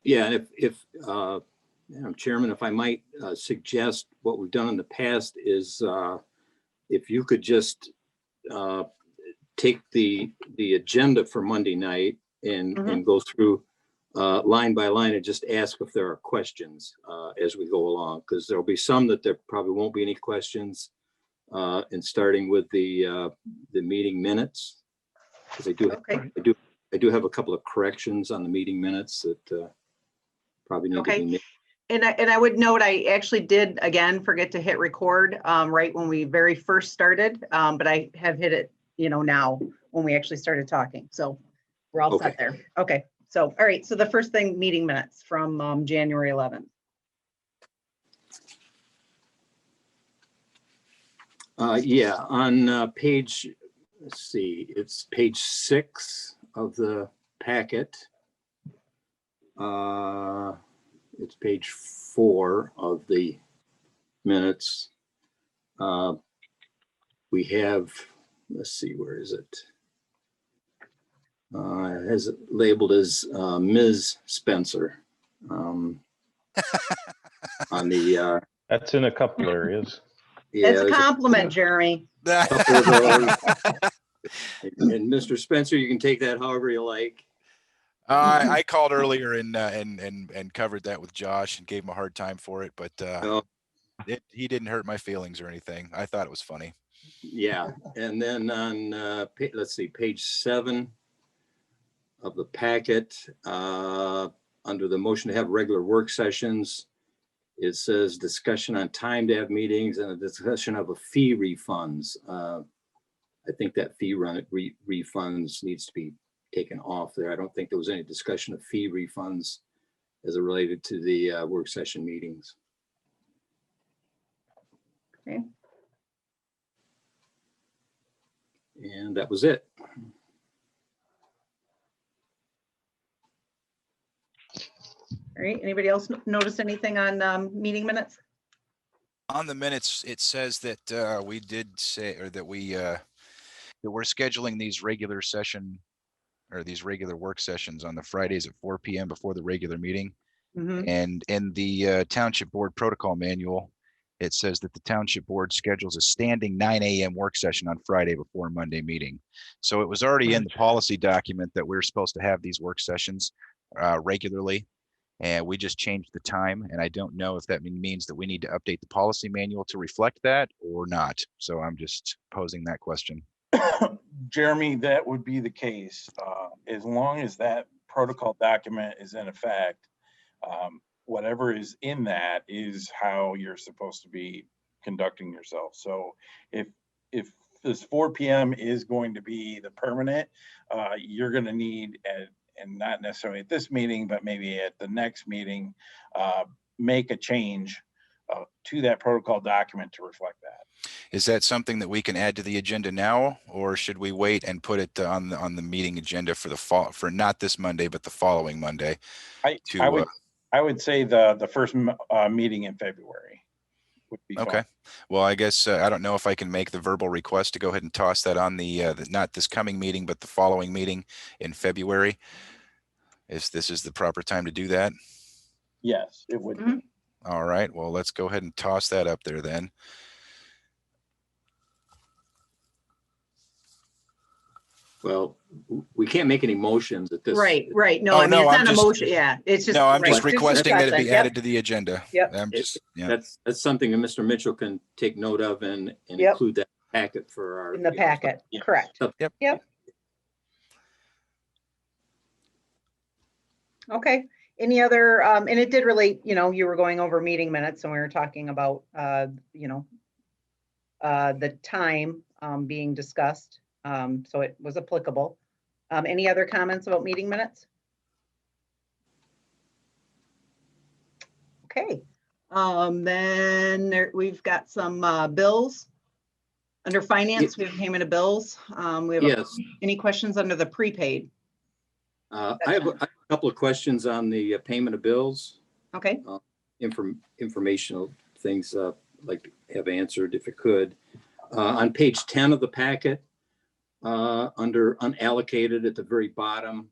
Yeah, and if Madam Chairman, if I might suggest, what we've done in the past is if you could just take the agenda for Monday night and go through line by line and just ask if there are questions as we go along, because there'll be some that there probably won't be any questions. And starting with the meeting minutes, because I do have a couple of corrections on the meeting minutes that probably need to be made. And I would note, I actually did again forget to hit record right when we very first started, but I have hit it, now when we actually started talking. So we're all set there. Okay. So, all right. So the first thing, meeting minutes from January 11th. Yeah, on page, let's see, it's page 6 of the packet. It's page 4 of the minutes. We have, let's see, where is it? It has it labeled as Ms. Spencer on the. That's in a couple areas. Yeah, that's a compliment, Jeremy. And Mr. Spencer, you can take that however you like. I called earlier and covered that with Josh and gave him a hard time for it, but he didn't hurt my feelings or anything. I thought it was funny. Yeah, and then on let's see, page 7 of the packet, under the motion to have regular work sessions, it says discussion on time to have meetings and a discussion of a fee refunds. I think that fee refunds needs to be taken off there. I don't think there was any discussion of fee refunds as it related to the work session meetings. Okay. And that was it. All right. Anybody else notice anything on meeting minutes? On the minutes, it says that we did say, or that we're scheduling these regular session or these regular work sessions on the Fridays at 4 p.m. before the regular meeting. And in the Township Board Protocol Manual, it says that the Township Board schedules a standing 9 a.m. work session on Friday before Monday meeting. So it was already in the policy document that we're supposed to have these work sessions regularly. And we just changed the time. And I don't know if that means that we need to update the policy manual to reflect that or not. So I'm just posing that question. Jeremy, that would be the case. As long as that protocol document is in effect, whatever is in that is how you're supposed to be conducting yourself. So if this 4 p.m. is going to be the permanent, you're going to need, and not necessarily at this meeting, but maybe at the next meeting, make a change to that protocol document to reflect that. Is that something that we can add to the agenda now, or should we wait and put it on the meeting agenda for the fall, for not this Monday, but the following Monday? I would say the first meeting in February would be okay. Fine. Well, I guess I don't know if I can make the verbal request to go ahead and toss that on the not this coming meeting, but the following meeting in February. This is the proper time to do that? Yes, it would be. All right. Well, let's go ahead and toss that up there then. Well, we can't make any motions at this. Right. No, I mean, it's not a motion. Yeah, it's just. No, I'm just requesting that it be added to the agenda. Yep. I'm just, That's something that Mr. Mitchell can take note of and include that packet for our. In the packet, correct. Yep. Okay. Any other, and it did relate, you were going over meeting minutes and we were talking about, the time being discussed. So it was applicable. Any other comments about meeting minutes? Okay. Then we've got some bills. Under finance, we have payment of bills. We have any questions under the prepaid? I have a couple of questions on the payment of bills. Okay. Informational things I'd like to have answered if it could. On page 10 of the packet, under unallocated at the very bottom,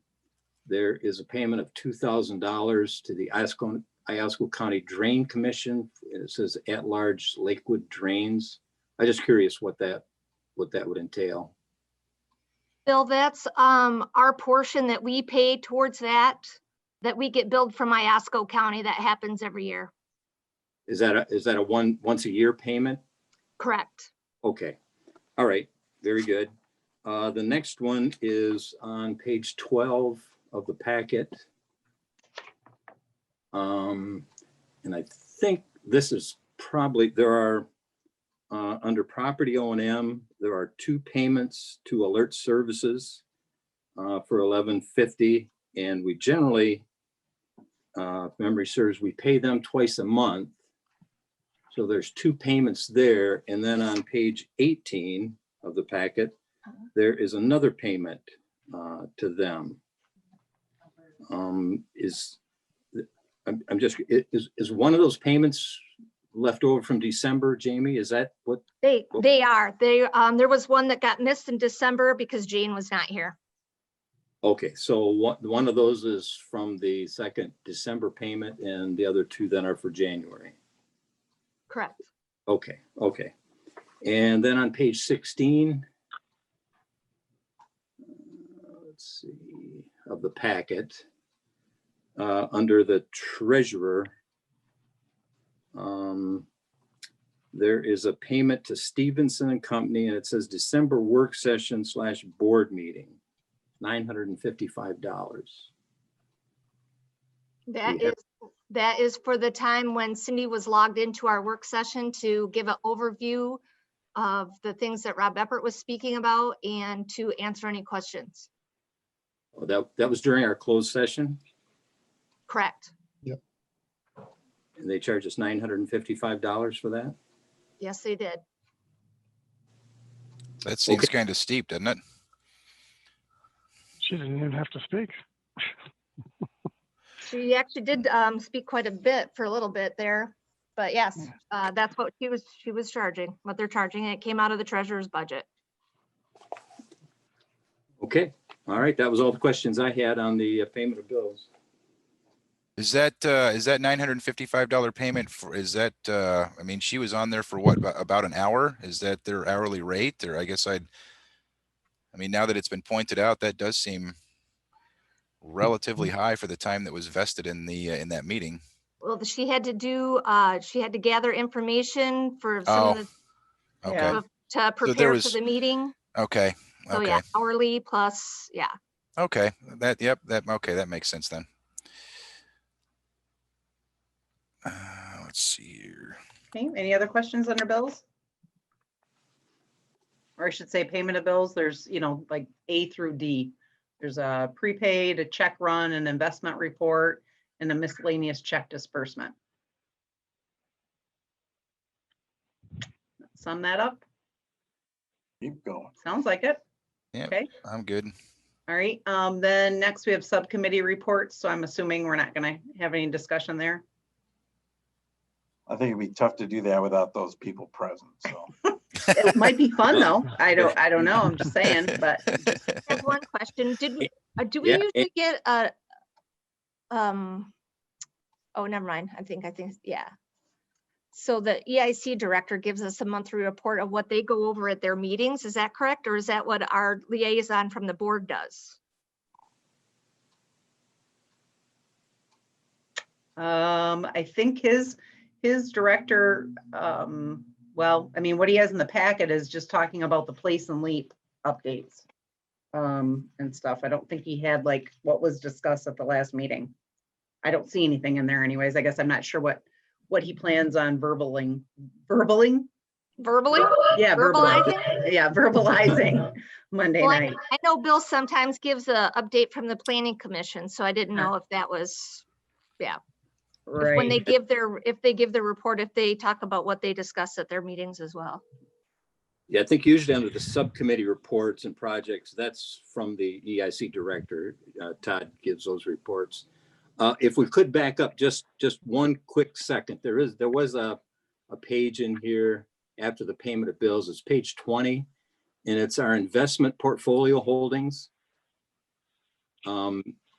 there is a payment of $2,000 to the Iosco County Drain Commission. It says at-large Lakewood Drains. I'm just curious what that would entail. Bill, that's our portion that we pay towards that we get billed from Iosco County. That happens every year. Is that a once a year payment? Correct. Okay, all right, very good. The next one is on page 12 of the packet. And I think this is probably, there are, under property O&M, there are 2 payments to Alert Services for $11.50. And we generally, if memory serves, we pay them twice a month. So there's 2 payments there. And then on page 18 of the packet, there is another payment to them. Is one of those payments left over from December, Jamie? Is that what? They are. There was one that got missed in December because Jane was not here. Okay, so one of those is from the second December payment and the other 2 then are for January. Correct. Okay. And then on page 16, let's see, of the packet, under the treasurer, there is a payment to Stevenson and Company, and it says December work session / board meeting, $955. That is for the time when Cindy was logged into our work session to give an overview of the things that Rob Eppert was speaking about and to answer any questions. Oh, that was during our closed session, Correct. and they charged us $955 for that? Yes, they did. That seems Okay. kind of steep, doesn't it? She didn't even have to speak. She actually did speak quite a bit for a little bit there, but yes, that's what she was charging, what they're charging. And it came out of the treasurer's budget. Okay, all right, that was all the questions I had on the payment of bills. Is that $955 payment for, I mean, she was on there for what, about an hour? Is that their hourly rate? Or I guess I mean, now that it's been pointed out, that does seem relatively high for the time that was vested in in that meeting. Well, she had to gather information for some of Okay, Yeah. to prepare for was- the meeting. okay, So yeah, hourly plus, yeah. okay. Okay, that makes sense then. Let's see here. Okay, any other questions under bills? Or I should say payment of bills, there's, like A through D. There's a prepaid, a check run, an investment report, and a miscellaneous check disbursement. Sum that up? Keep going. Sounds like it. Yeah, Okay. I'm good. All right, then next we have subcommittee reports, so I'm assuming we're not gonna have any discussion there. I think it'd be tough to do that without those people present, so. It might be fun though. I don't know, I'm just saying, but I have one question. Do we Yeah, usually get a, oh, never mind. I think, yeah. So the EIC director gives us a monthly report of what they go over at their meetings. Is that correct? Or is that what our liaison from the board does? I think his director, well, I mean, what he has in the packet is just talking about the place and leap updates and stuff. I don't think he had like what was discussed at the last meeting. I don't see anything in there anyways. I guess I'm not sure what he plans on verbally? Verbally? Yeah, Verbalizing? yeah, verbalizing Monday Well, night. I know Bill sometimes gives a update from the planning commission, so I didn't know if that was, yeah. If when they Right. if they give their report, if they talk about what they discuss at their meetings as well. Yeah, I think usually under the subcommittee reports and projects, that's from the EIC director. Todd gives those reports. If we could back up just one quick second, there was a page in here after the payment of bills. It's page 20, and it's our investment portfolio holdings.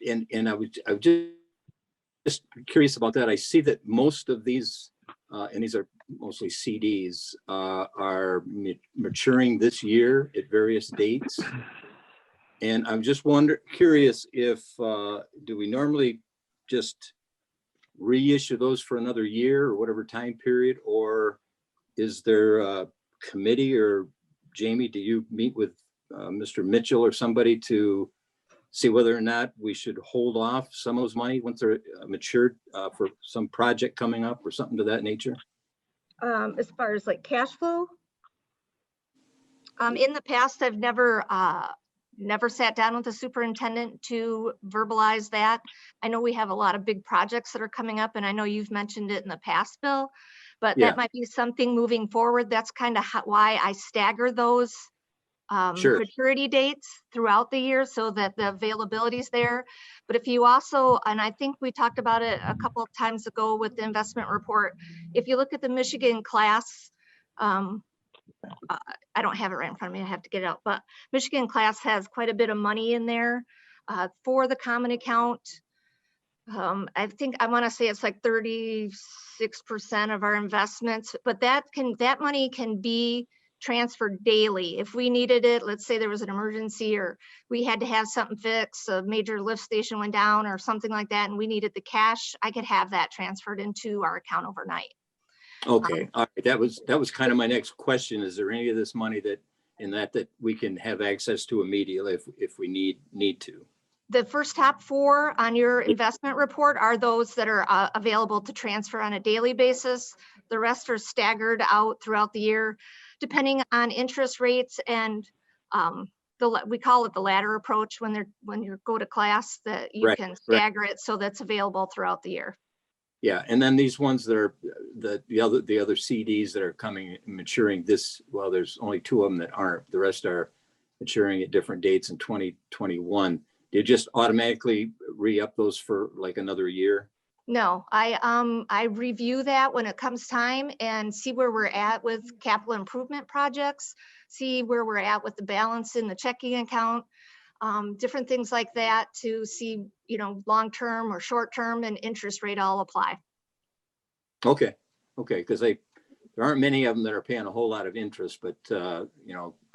and I was just curious about that. I see that most of these, and these are mostly CDs, are maturing this year at various dates. And I'm just curious if, do we normally just reissue those for another year or whatever time period, or is there a committee, or Jamie, do you meet with Mr. Mitchell or somebody to see whether or not we should hold off some of those money once they're matured for some project coming up or something to that nature? As far as like cash flow, in the past, I've never sat down with the superintendent to verbalize that. I know we have a lot of big projects that are coming up, and I know you've mentioned it in the past, Bill, but Yeah. that might be something moving forward. That's kind of why I stagger those Sure. maturity dates throughout the year so that the availability is there. But if you also, and I think we talked about it a couple of times ago with the investment report, if you look at the Michigan class, I don't have it right in front of me, I have to get it out, but Michigan class has quite a bit of money in there for the common account. I think I want to say it's like 36% of our investments, but that money can be transferred daily. If we needed it, let's say there was an emergency or we had to have something fixed, a major lift station went down or something like that, and we needed the cash, I could have that transferred into our account overnight. Okay, all right. That was kind of my next question. Is there any of this money that we can have access to immediately if we need to? The first top 4 on your investment report are those that are available to transfer on a daily basis. The rest are staggered out throughout the year, depending on interest rates and we call it the ladder approach when you go to class, that you can stagger it so that's available throughout the year. Yeah, and then these ones that are the other CDs that are maturing this, well, there's only 2 of them that aren't. The rest are maturing at different dates in 2021. Do you just automatically re-up those for like another year? No, I review that when it comes time and see where we're at with capital improvement projects, see where we're at with the balance in the checking account, different things like that to see, long-term or short-term and interest rate all apply. Okay, because there aren't many of them that are paying a whole lot of interest, but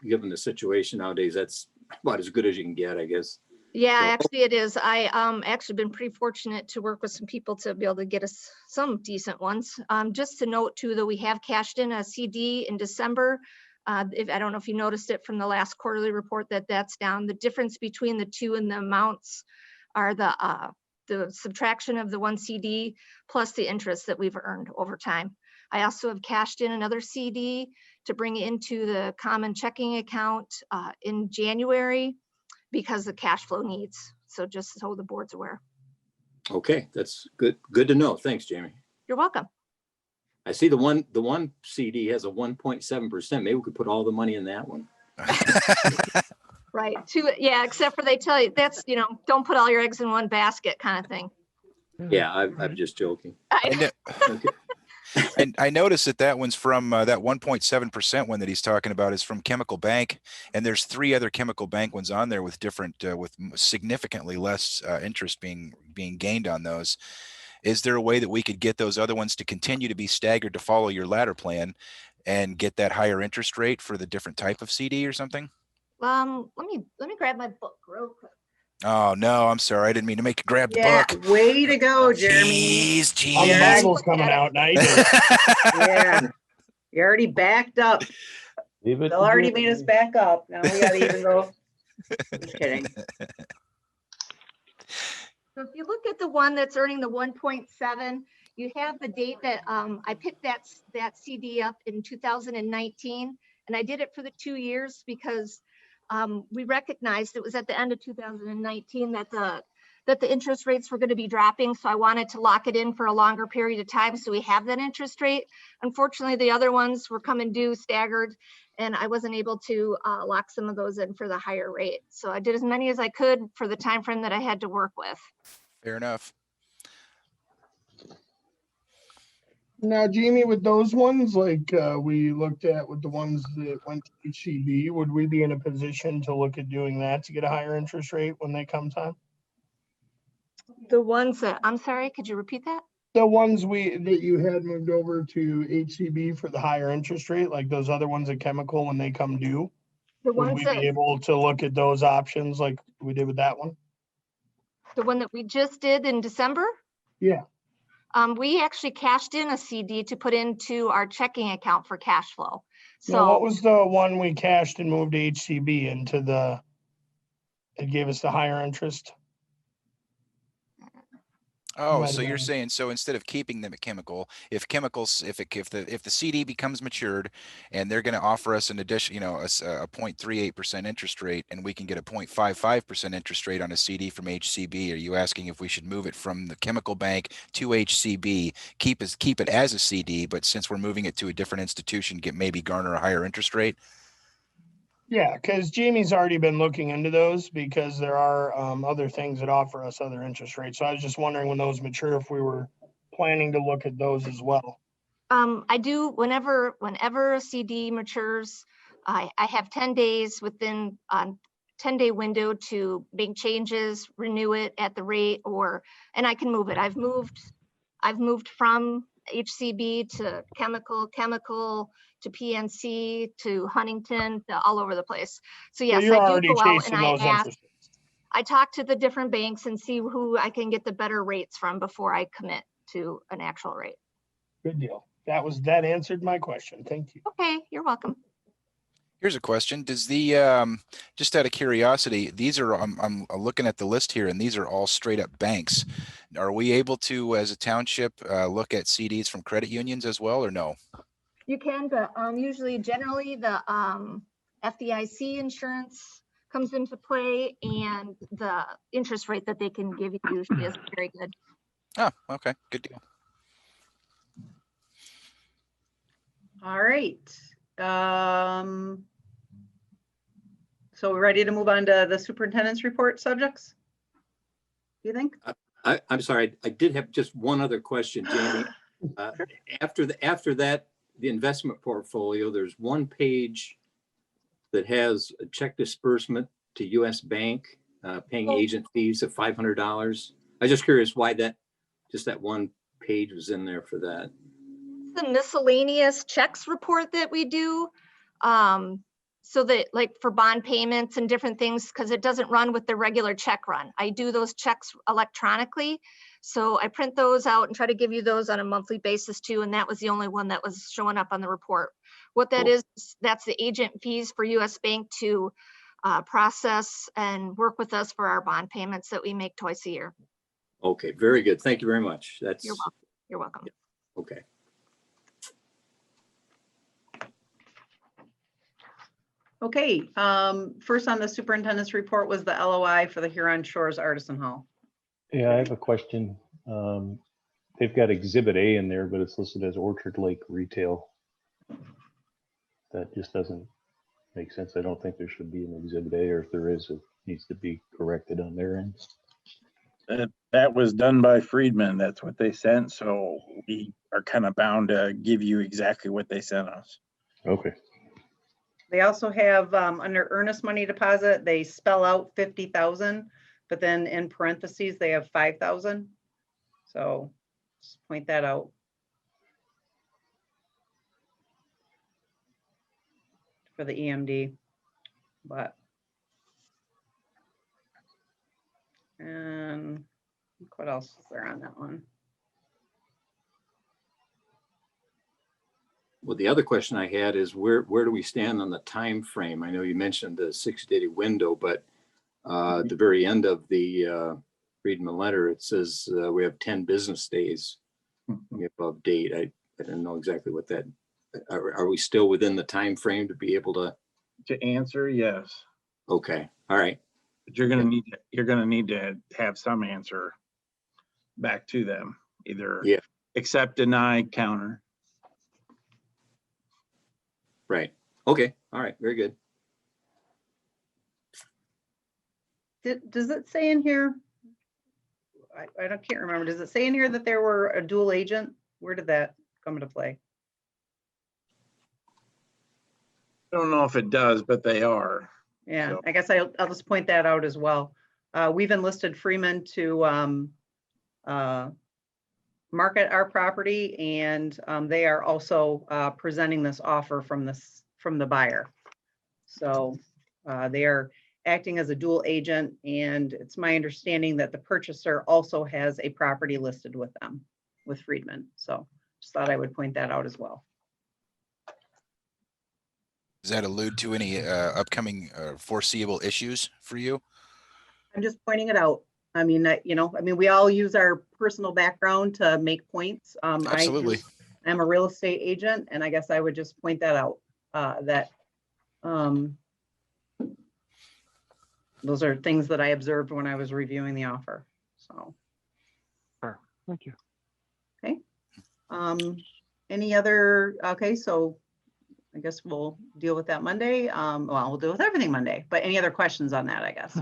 given the situation nowadays, that's about as good as you can get, I guess. Yeah, So, actually it is. I actually been pretty fortunate to work with some people to be able to get us some decent ones. Just to note too, that we have cashed in a CD in December. I don't know if you noticed it from the last quarterly report that's down. The difference between the 2 and the amounts are the subtraction of the 1 CD plus the interest that we've earned over time. I also have cashed in another CD to bring into the common checking account in January because of cash flow needs. So just so the board's aware. okay, that's good to know. Thanks, Jamie. You're welcome. I see the one CD has a 1.7%. Maybe we could put all the money in that one. Right. Yeah, except for they tell you that's, don't put all your eggs in one basket kind of thing. Yeah, I'm just joking. And, Okay. and I noticed that one's from that 1.7% one that he's talking about is from Chemical Bank. And there's 3 other Chemical Bank ones on there with different, with significantly less interest being gained on those. Is there a way that we could get those other ones to continue to be staggered to follow your ladder plan and get that higher interest rate for the different type of CD or something? Let me grab my book real quick. Oh no, I'm sorry. I didn't mean to make you grab the Yeah, book. way to go, Jeremy. Jeez, All the Yeah. Bible's coming out now. You do. Yeah, you already backed up. Leave it They'll to already Jeremy. made us back up. Now we gotta even go. Just kidding. So if you look at the one that's earning the 1.7, you have the date that I picked that CD up in 2019, and I did it for the 2 years because we recognized it was at the end of 2019 that the interest rates were going to be dropping. So I wanted to lock it in for a longer period of time so we have that interest rate. Unfortunately, the other ones were coming due staggered, and I wasn't able to lock some of those in for the higher rate. So I did as many as I could for the time frame that I had to work with. Fair enough. Now, Jamie, with those ones, like we looked at with the ones that went to HCB, would we be in a position to look at doing that to get a higher interest rate when they come time? The ones that, I'm sorry, could you repeat that? The ones that you had moved over to HCB for the higher interest rate, like those other ones at chemical when they come due. The Would ones we that, be able to look at those options like we did with that one? the one that we just did in December? Yeah. We actually cashed in a CD to put into our checking account for cash flow. So what So was the one we cashed and moved to HCB into it gave us the higher interest? Oh, Might so have you're been. saying, so instead of keeping them at chemical, if chemicals, if the CD becomes matured and they're gonna offer us an addition, you know, a 0.38% interest rate, and we can get a 0.55% interest rate on a CD from HCB, are you asking if we should move it from the chemical bank to HCB, keep it as a CD, but since we're moving it to a different institution, maybe garner a higher interest rate? Yeah, because Jamie's already been looking into those because there are other things that offer us other interest rates. So I was just wondering when those mature, if we were planning to look at those as well. I do, whenever a CD matures, I have 10 days within 10-day window to make changes, renew it at the rate, and I can move it. I've moved from HCB to chemical to PNC to Huntington to all over the place. So So yes, you're I do already go out and chasing I those ask, interest rates. I talk to the different banks and see who I can get the better rates from before I commit to an actual rate. Good deal. That answered my question. Thank you. Okay, you're welcome. Here's a question. Does the, just out of curiosity, these are, I'm looking at the list here and these are all straight up banks. Are we able to, as a township, look at CDs from credit unions as well, or no? You can, but generally the FDIC insurance comes into play, and the interest rate that they can give you usually is very good. Oh, okay, good deal. All right. So we're ready to move on to the superintendent's report subjects? Do you think? I'm sorry, I did have just one other question, Jamie. After that, the investment portfolio, there's one page that has a check disbursement to US Bank, paying Oh. agent fees of $500. I was just curious why just that one page was in there for that. The miscellaneous checks report that we do, so that like for bond payments and different things, because it doesn't run with the regular check run. I do those checks electronically. So I print those out and try to give you those on a monthly basis too. And that was the only one that was showing up on the report. What that Cool. is, that's the agent fees for US Bank to process and work with us for our bond payments that we make twice a year. Okay, very good. Thank you very much. That's You're welcome. You're welcome. okay. Okay, first on the superintendent's report was the LOI for the Huron Shores Artisan Hall. Yeah, I have a question. They've got Exhibit A in there, but it's listed as Orchard Lake Retail. That just doesn't make sense. I don't think there should be an Exhibit A, or if there is, it needs to be corrected on their end. That was done by Friedman. That's what they sent. So we are kind of bound to give you exactly what they sent us. Okay. They also have, under earnest money deposit, they spell out 50,000, but then in parentheses, they have 5,000. So just point that out. For the EMD, but. And what else is there on that one? Well, the other question I had is where do we stand on the time frame? I know you mentioned the 60-day window, but at the very end of the Friedman letter, it says we have 10 business days above date. I didn't know exactly what that. Are we still within the time frame to be able to? To answer, yes. Okay, all right. But you're gonna need to have some answer back to them, either Yeah. accept, deny, counter. Right. Okay. All right. Very good. Does it say in here? I can't remember. Does it say in here that there were a dual agent? Where did that come into play? I don't know if it does, but they are. Yeah, So- I guess I'll just point that out as well. we've enlisted Freeman to market our property, and they are also presenting this offer from the buyer. So they are acting as a dual agent, and it's my understanding that the purchaser also has a property listed with them, with Friedman. So just thought I would point that out as well. Does that allude to any upcoming foreseeable issues for you? I'm just pointing it out. I mean, we all use our personal background to make points. Absolutely. I'm a real estate agent, and I guess I would just point that out, that those are things that I observed when I was reviewing the offer. So, Sure. Thank you. okay. Any other, okay, so I guess we'll deal with that Monday. Well, we'll deal with everything Monday, but any other questions on that, I guess?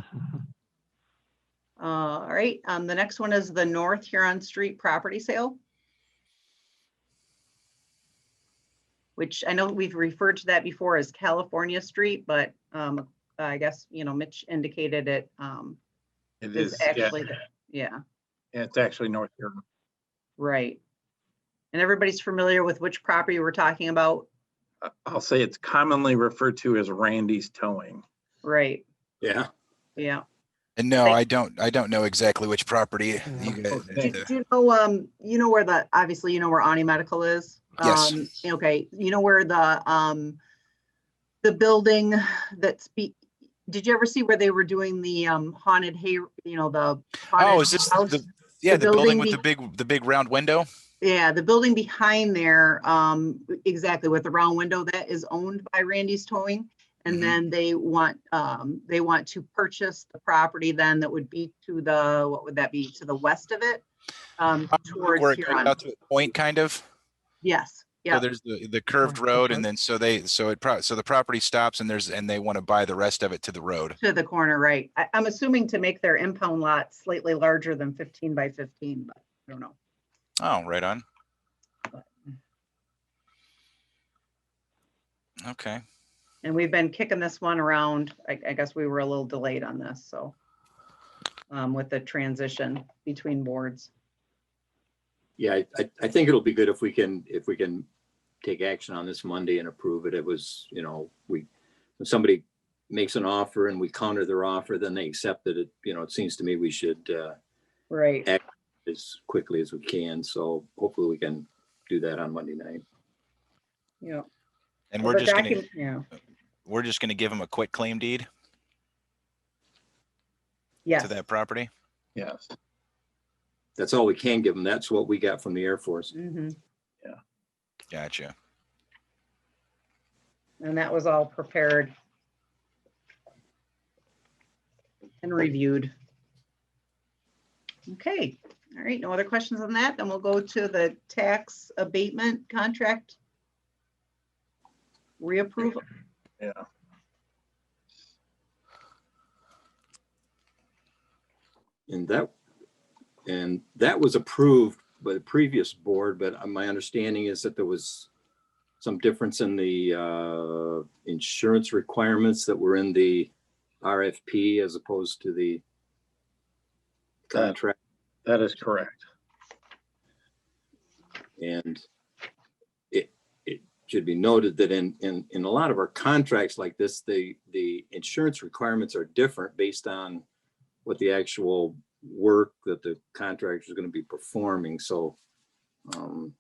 All right, the next one is the North Huron Street property sale, which I know we've referred to that before as California Street, but I guess, Mitch indicated it It is is, actually, yeah, it's actually North Huron. right. And everybody's familiar with which property we're talking about, I'll say it's commonly referred to as Randy's Towing. right? Yeah. Yeah. And no, Thank- I don't know exactly which property you guys. Okay. Do you know where obviously where Ani Medical is? Yes. Okay, you know where the building did you ever see where they were doing the haunted hay, the haunted Oh, is this house? the building building with the big round window? Yeah, the building behind there, exactly, with the round window, that is owned by Randy's Towing. And Mhm. then they want to purchase the property then that would be to what would that be, to the west of it? Towards Where it goes Huron. out to a point, kind of. Yes, So yeah, there's the curved road, and then so the property stops, and they want to buy the rest of it to the road. to the corner, right. I'm assuming to make their impound lot slightly larger than 15 by 15, but I don't know. Oh, right on. Okay. And we've been kicking this one around. I guess we were a little delayed on this, so. With the transition between boards. Yeah, I think it'll be good if we can take action on this Monday and approve it. It was, when somebody makes an offer and we counter their offer, then they accept it. It seems to me we should Right. act as quickly as we can. So hopefully we can do that on Monday night. Yeah. And Well, we're the just gonna give them a quit claim deed Yes. to that property. Yes. That's all we can give them. That's what we got from the Air Force. Mhm. Gotcha. And that was all prepared and reviewed. Okay, all right, no other questions on that? Then we'll go to the tax abatement contract reapproval. Yeah. And that was approved by the previous board, but my understanding is that there was some difference in the insurance requirements that were in the RFP as opposed to the contract. That is correct. And it should be noted that in a lot of our contracts like this, the insurance requirements are different based on what the actual work that the contractor is going to be performing. So, and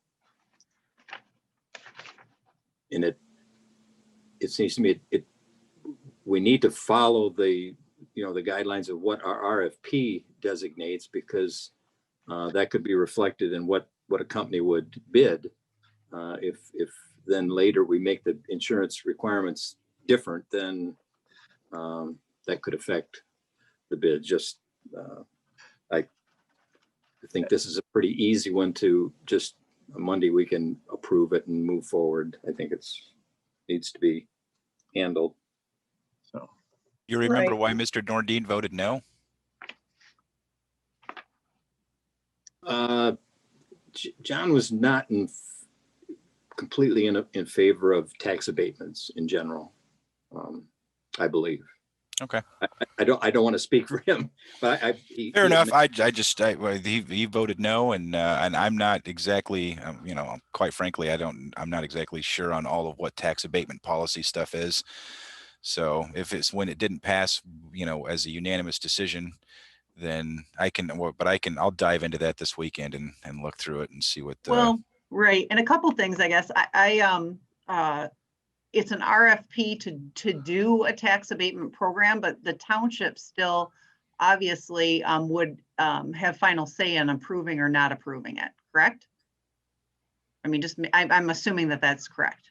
it seems to me we need to follow the guidelines of what our RFP designates, because that could be reflected in what a company would bid. If then later we make the insurance requirements different, then that could affect the bid. Just I think this is a pretty easy one to just Monday we can approve it and move forward. I think needs to be handled. So You remember Right. why Mr. Nordine voted no? John was not completely in favor of tax abatements in general, I believe. Okay. I don't want to speak for him, but Fair enough. Well, he voted no, and I'm not exactly, quite frankly, I'm not exactly sure on all of what tax abatement policy stuff is. So if it's when it didn't pass, as a unanimous decision, then I'll dive into that this weekend and look through it and see what. Well, right. And a couple things, I guess. It's an RFP to do a tax abatement program, but the township still obviously would have final say in approving or not approving it, correct? I mean, I'm assuming that that's correct.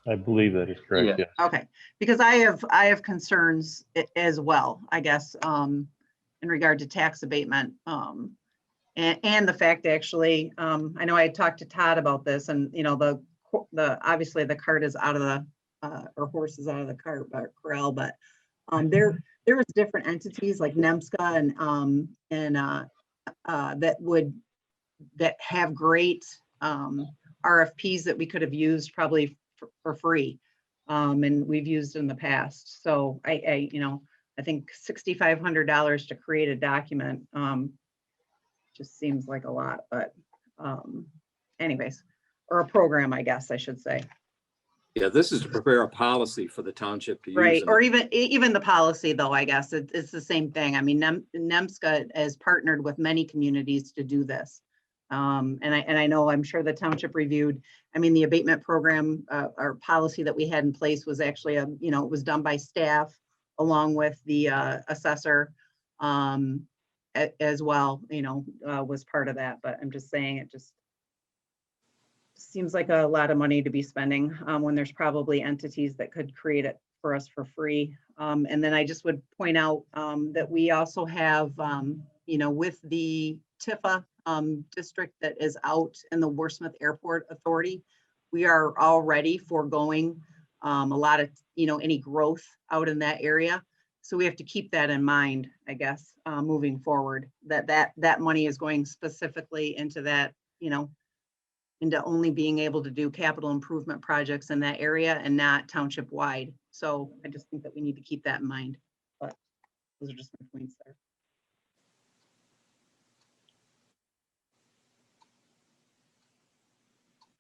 I believe that is correct, Yeah. yes. Okay, because I have concerns as well, I guess, in regard to tax abatement. And the fact actually, I know I had talked to Todd about this, and the obviously the cart is out of the or horse is out of the cart corral, but there was different entities like NEMSCA and that have great RFPs that we could have used probably for free, and we've used in the past. So I think $6,500 to create a document just seems like a lot, but anyways, or a program, I guess I should say. Yeah, this is to prepare a policy for the township to use. Right, or even the policy, though, I guess it's the same thing. I mean, NEMSCA has partnered with many communities to do this. And I know, I'm sure the township reviewed, I mean, the abatement program, our policy that we had in place was actually, it was done by staff along with the assessor as well, was part of that. But I'm just saying, it just seems like a lot of money to be spending when there's probably entities that could create it for us for free. And then I just would point out that we also have, with the Tifa district that is out in the Wordsmith Airport Authority, we are already foregoing a lot of, any growth out in that area. So we have to keep that in mind, I guess, moving forward, that money is going specifically into that, into only being able to do capital improvement projects in that area and not township wide. So I just think that we need to keep that in mind, but those are just my points there.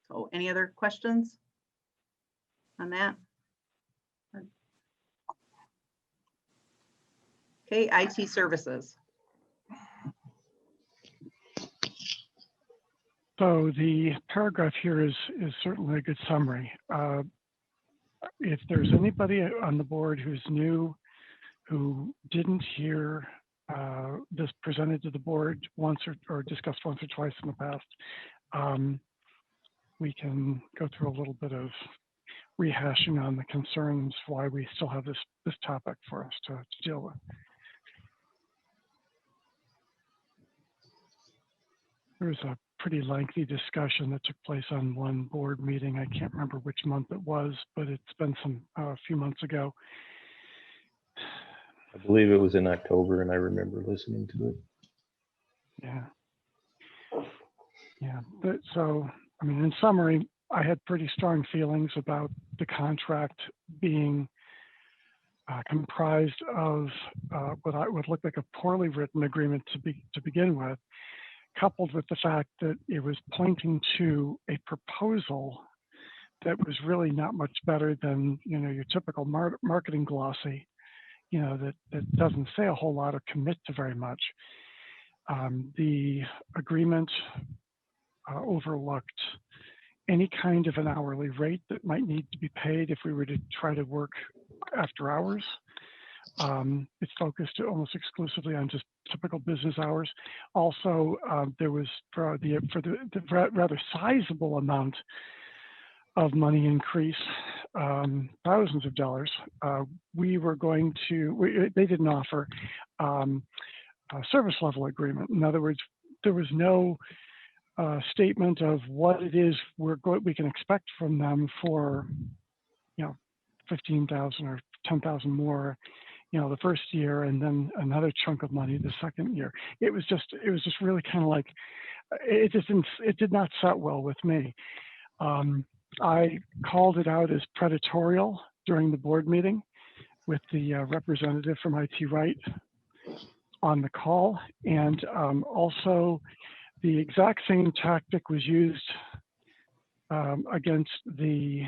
So any other questions on that? Okay, IT services. So the paragraph here is certainly a good summary. If there's anybody on the board who's new, who didn't hear this presented to the board once or discussed once or twice in the past, we can go through a little bit of rehashing on the concerns why we still have this topic for us to deal with. There was a pretty lengthy discussion that took place on one board meeting. I can't remember which month it was, but it's been a few months ago. I believe it was in October, and I remember listening to it. Yeah. But so, I mean, in summary, I had pretty strong feelings about the contract being comprised of what would look like a poorly written agreement to begin with, coupled with the fact that it was pointing to a proposal that was really not much better than, your typical marketing glossy, that doesn't say a whole lot or commit to very much. The agreement overlooked any kind of an hourly rate that might need to be paid if we were to try to work after hours. It's focused almost exclusively on just typical business hours. Also, there was for the rather sizable amount of money increase, thousands of dollars. We were going to. They didn't offer a service level agreement. In other words, there was no statement of what it is we can expect from them for, 15,000 or 10,000 more, the first year, and then another chunk of money the second year. It was just really kind of like, it did not set well with me. I called it out as predatorial during the board meeting, with the representative from IT Right on the call. And also the exact same tactic was used against the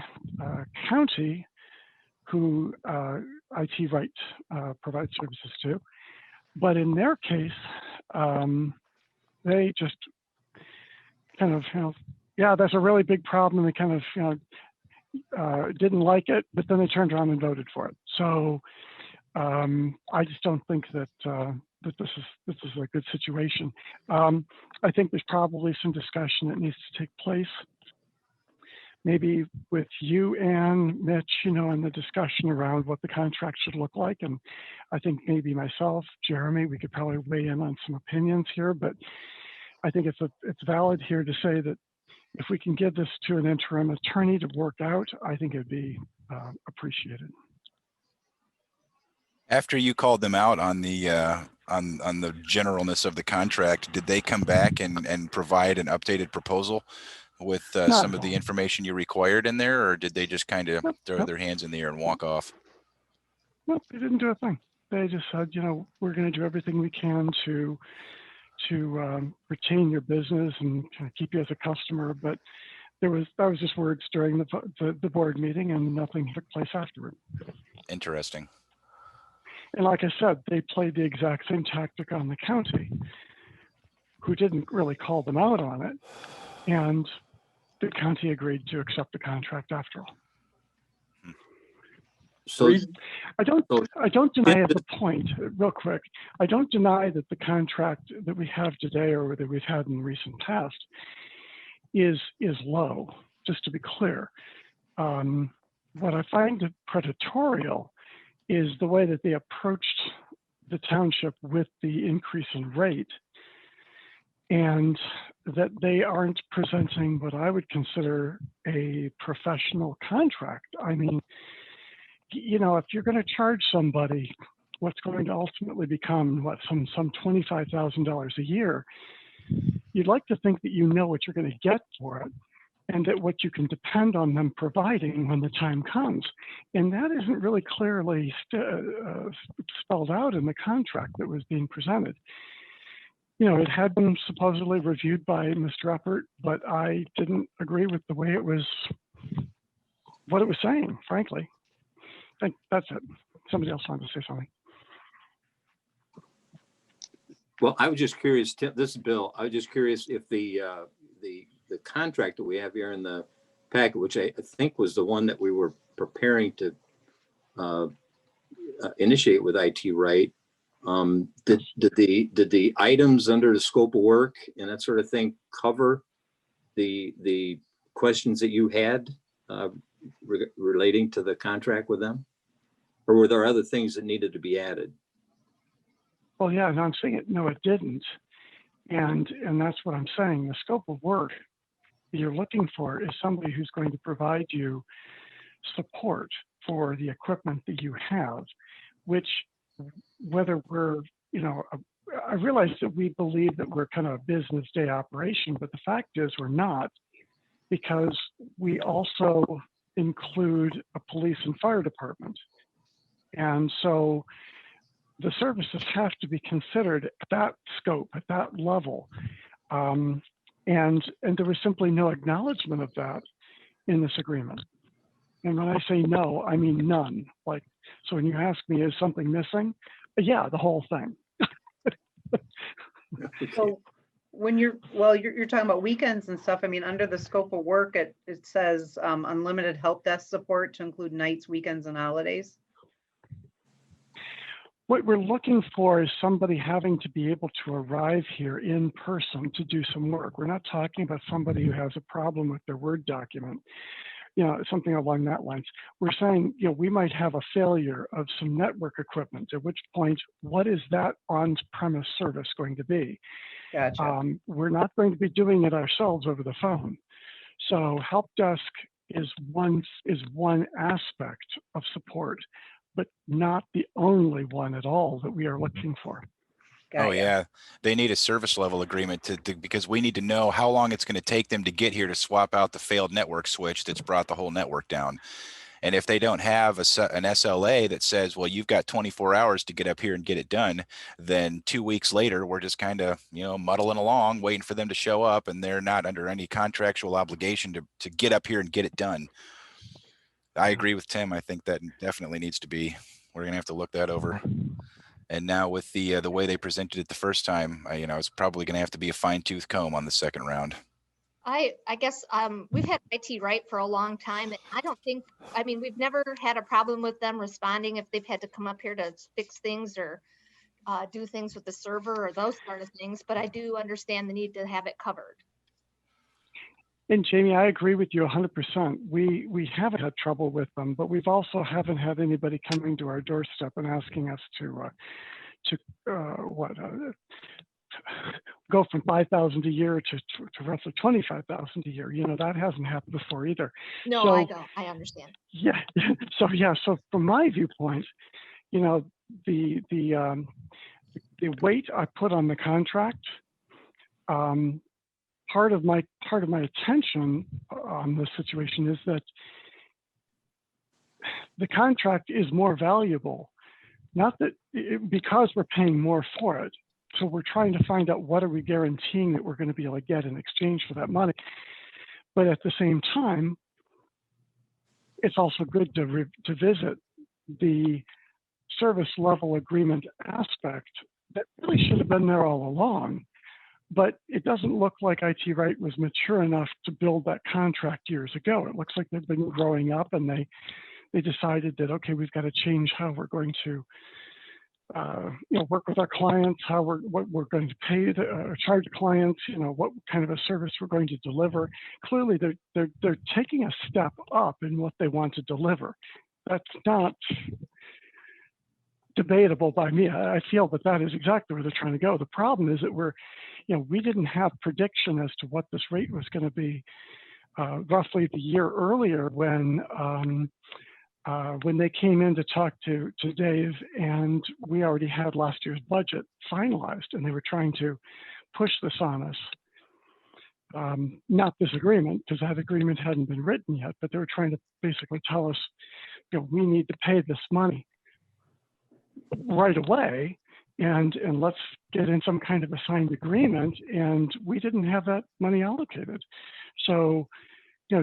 county who IT Right provides services to. But in their case, they just kind of, yeah, that's a really big problem. They kind of, didn't like it, but then they turned around and voted for it. So I just don't think that that this is a good situation. I think there's probably some discussion that needs to take place, maybe with you and Mitch, and the discussion around what the contract should look like. And I think maybe myself, Jeremy, we could probably weigh in on some opinions here, but I think it's valid here to say that if we can give this to an interim attorney to work out, I think it'd be appreciated. After you called them out on the generalness of the contract, did they come back and provide an updated proposal with some of the information you required in there, or did they just kind of throw their hands in the air and walk off? Nope, they didn't do a thing. They just said, we're going to do everything we can to retain your business and kind of keep you as a customer. But that was just words during the board meeting, and nothing took place afterward. Interesting. And like I said, they played the exact same tactic on the county, who didn't really call them out on it. And the county agreed to accept the contract after all. So I don't deny at the point, real quick, I don't deny that the contract that we have today or that we've had in the recent past is low, just to be clear. What I find predatorial is the way that they approached the township with the increase in rate, and that they aren't presenting what I would consider a professional contract. I mean, if you're going to charge somebody what's going to ultimately become some $25,000 a year, you'd like to think that you know what you're going to get for it, and that what you can depend on them providing when the time comes. And that isn't really clearly spelled out in the contract that was being presented. It had been supposedly reviewed by Mr. Eppert, but I didn't agree with the way what it was saying, frankly. I think that's it. Somebody else wanted to say something. Well, I was just curious, Tim, this is Bill. I was just curious if the contract that we have here in the packet, which I think was the one that we were preparing to initiate with IT Right, did the items under the scope of work and that sort of thing cover the questions that you had relating to the contract with them? Or were there other things that needed to be added? Well, yeah, no, I'm saying it. No, it didn't. And that's what I'm saying. The scope of work you're looking for is somebody who's going to provide you support for the equipment that you have, which whether we're, I realize that we believe that we're kind of a business day operation, but the fact is we're not, because we also include a police and fire department. And so the services have to be considered at that scope, at that level. And there was simply no acknowledgement of that in this agreement. And when I say no, I mean none. So when you ask me, is something missing? Yeah, the whole thing. So when you're talking about weekends and stuff, I mean, under the scope of work, it says unlimited help desk support to include nights, weekends, and holidays. What we're looking for is somebody having to be able to arrive here in person to do some work. We're not talking about somebody who has a problem with their Word document, something along that lines. We're saying, we might have a failure of some network equipment, at which point, what is that on-premise service going to be? Gotcha. We're not going to be doing it ourselves over the phone. So help desk is one aspect of support, but not the only one at all that we are looking for. Got Oh ya. yeah, they need a service level agreement because we need to know how long it's going to take them to get here to swap out the failed network switch that's brought the whole network down. And if they don't have an SLA that says, well, you've got 24 hours to get up here and get it done, then 2 weeks later, we're just kind of, muddling along, waiting for them to show up, and they're not under any contractual obligation to get up here and get it done. I agree with Tim. I think that definitely needs to be, we're going to have to look that over. And now with the way they presented it the first time, it's probably going to have to be a fine tooth comb on the second round. I guess we've had IT right for a long time. And we've never had a problem with them responding if they've had to come up here to fix things or do things with the server or those sort of things. But I do understand the need to have it covered. And Jamie, I agree with you 100%. We haven't had trouble with them, but we've also haven't had anybody coming to our doorstep and asking us to go from 5,000 a year to roughly 25,000 a year. That hasn't happened before either. No, so, I don't. I understand. Yeah. So from my viewpoint, the weight I put on the contract. Part of my attention on this situation is that the contract is more valuable, not that because we're paying more for it. So we're trying to find out what are we guaranteeing that we're going to be able to get in exchange for that money. But at the same time, it's also good to visit the service level agreement aspect that really should have been there all along. But it doesn't look like IT Right was mature enough to build that contract years ago. It looks like they've been growing up, and they decided that, okay, we've got to change how we're going to work with our clients, what we're going to pay charge clients, what kind of a service we're going to deliver. Clearly, they're taking a step up in what they want to deliver. That's not debatable by me. I feel that is exactly where they're trying to go. The problem is that we didn't have prediction as to what this rate was going to be roughly the year earlier when they came in to talk to Dave, and we already had last year's budget finalized, and they were trying to push this on us. Not this agreement, because that agreement hadn't been written yet, but they were trying to basically tell us, we need to pay this money right away, and let's get in some kind of a signed agreement. And we didn't have that money allocated. So,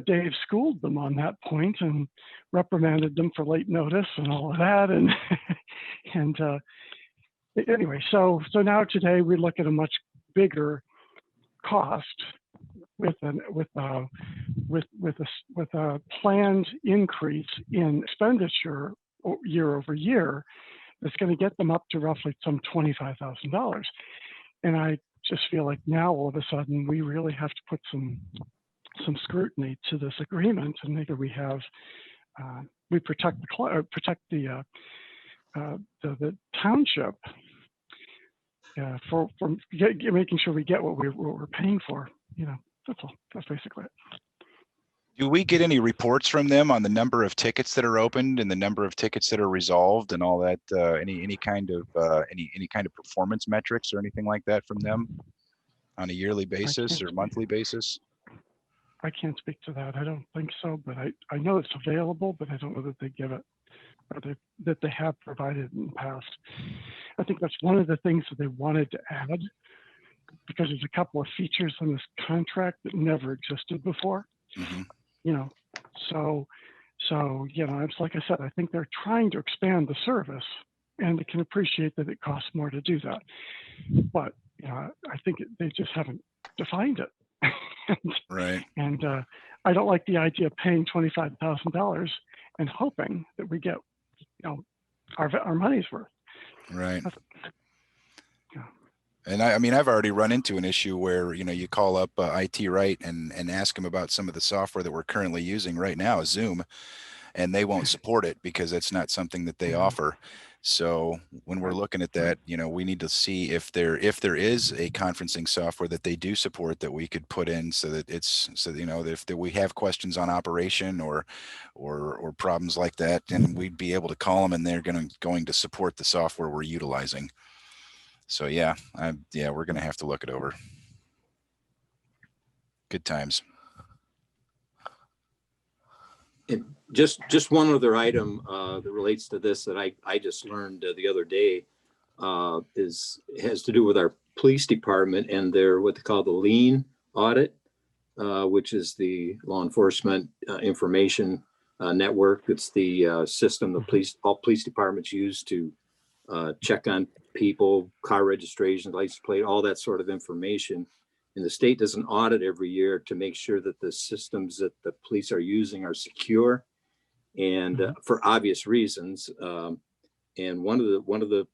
Dave schooled them on that point and reprimanded them for late notice and all of that. And anyway, so now today we look at a much bigger cost with a planned increase in expenditure year over year. That's going to get them up to roughly some $25,000. And I just feel like now all of a sudden we really have to put some scrutiny to this agreement and make sure we protect the township for making sure we get what we're paying for. That's all. That's basically it. Do we get any reports from them on the number of tickets that are opened and the number of tickets that are resolved and all that? Any kind of performance metrics or anything like that from them on a yearly basis or monthly basis? I can't speak to that. I don't think so, but I know it's available, but I don't know that they give it or that they have provided in the past. I think that's one of the things that they wanted to add, because there's a couple of features in this contract that never existed before. Mm-hmm. So it's like I said, I think they're trying to expand the service, and they can appreciate that it costs more to do that. But I think they just haven't defined it. Right. And I don't like the idea of paying $25,000 and hoping that we get our money's worth. Right. And I've already run into an issue where, you call up IT Right and ask them about some of the software that we're currently using right now, Zoom, and they won't support it because it's not something that they offer. So when we're looking at that, we need to see if there is a conferencing software that they do support that we could put in so that if we have questions on operation or problems like that, then we'd be able to call them and they're going to support the software we're utilizing. So we're going to have to look it over. Good times. just one other item that relates to this that I just learned the other day has to do with our police department and their what they call the lien audit, which is the law enforcement information network. It's the system all police departments use to check on people, car registrations, license plate, all that sort of information. And the state does an audit every year to make sure that the systems that the police are using are secure and for obvious reasons. And one of the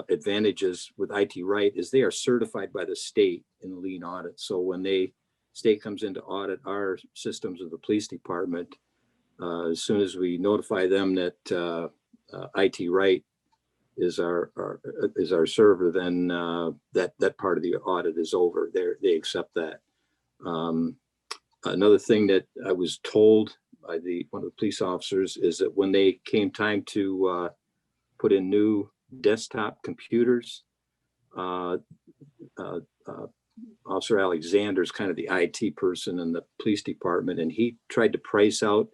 advantages with IT Right is they are certified by the state in the lien audit. So when the state comes in to audit our systems of the police department, as soon as we notify them that IT Right is our server, then that part of the audit is over. They accept that. Another thing that I was told by one of the police officers is that when they came time to put in new desktop computers, Officer Alexander is kind of the IT person in the police department, and he tried to price out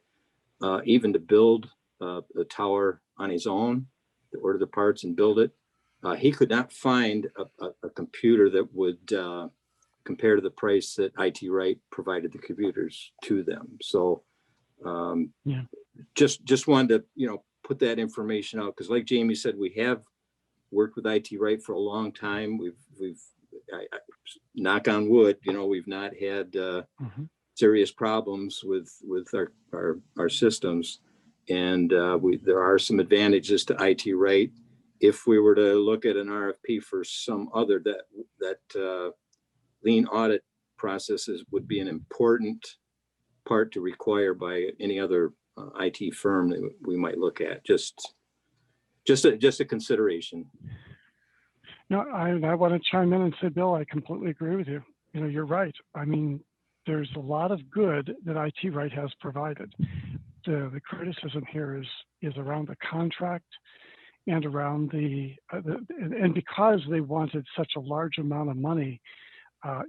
even to build the tower on his own, to order the parts and build it. He could not find a computer that would compare to the price that IT Right provided the computers to them. So just wanted to, put that information out, because like Jamie said, we have worked with IT Right for a long time. We've knock on wood, we've not had serious problems with our systems. And there are some advantages to IT Right. If we were to look at an RFP for some other, that lien audit processes would be an important part to require by any other IT firm that we might look at. Just a consideration. No, I want to chime in and say, Bill, I completely agree with you. You're right. I mean, there's a lot of good that IT Right has provided. The criticism here is around the contract and around and because they wanted such a large amount of money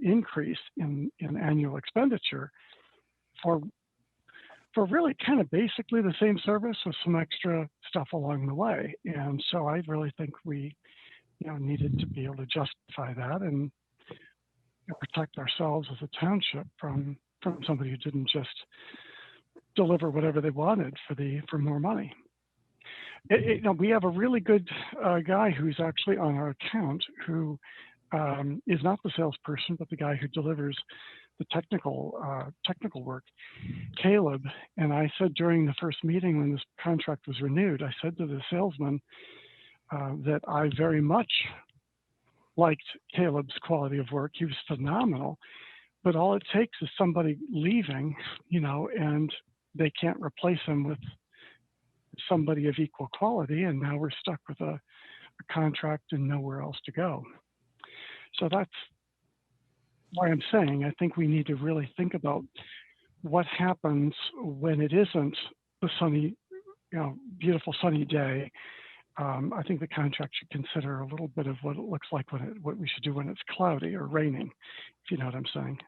increase in annual expenditure for really kind of basically the same service with some extra stuff along the way. And so I really think we needed to be able to justify that and protect ourselves as a township from somebody who didn't just deliver whatever they wanted for more money. We have a really good guy who's actually on our account who is not the salesperson, but the guy who delivers the technical work, Caleb. And I said during the first meeting when this contract was renewed, I said to the salesman that I very much liked Caleb's quality of work. He was phenomenal, but all it takes is somebody leaving, and they can't replace him with somebody of equal quality. And now we're stuck with a contract and nowhere else to go. So that's why I'm saying I think we need to really think about what happens when it isn't the sunny, beautiful sunny day. I think the contract should consider a little bit of what it looks like what we should do when it's cloudy or raining, if you know what I'm saying.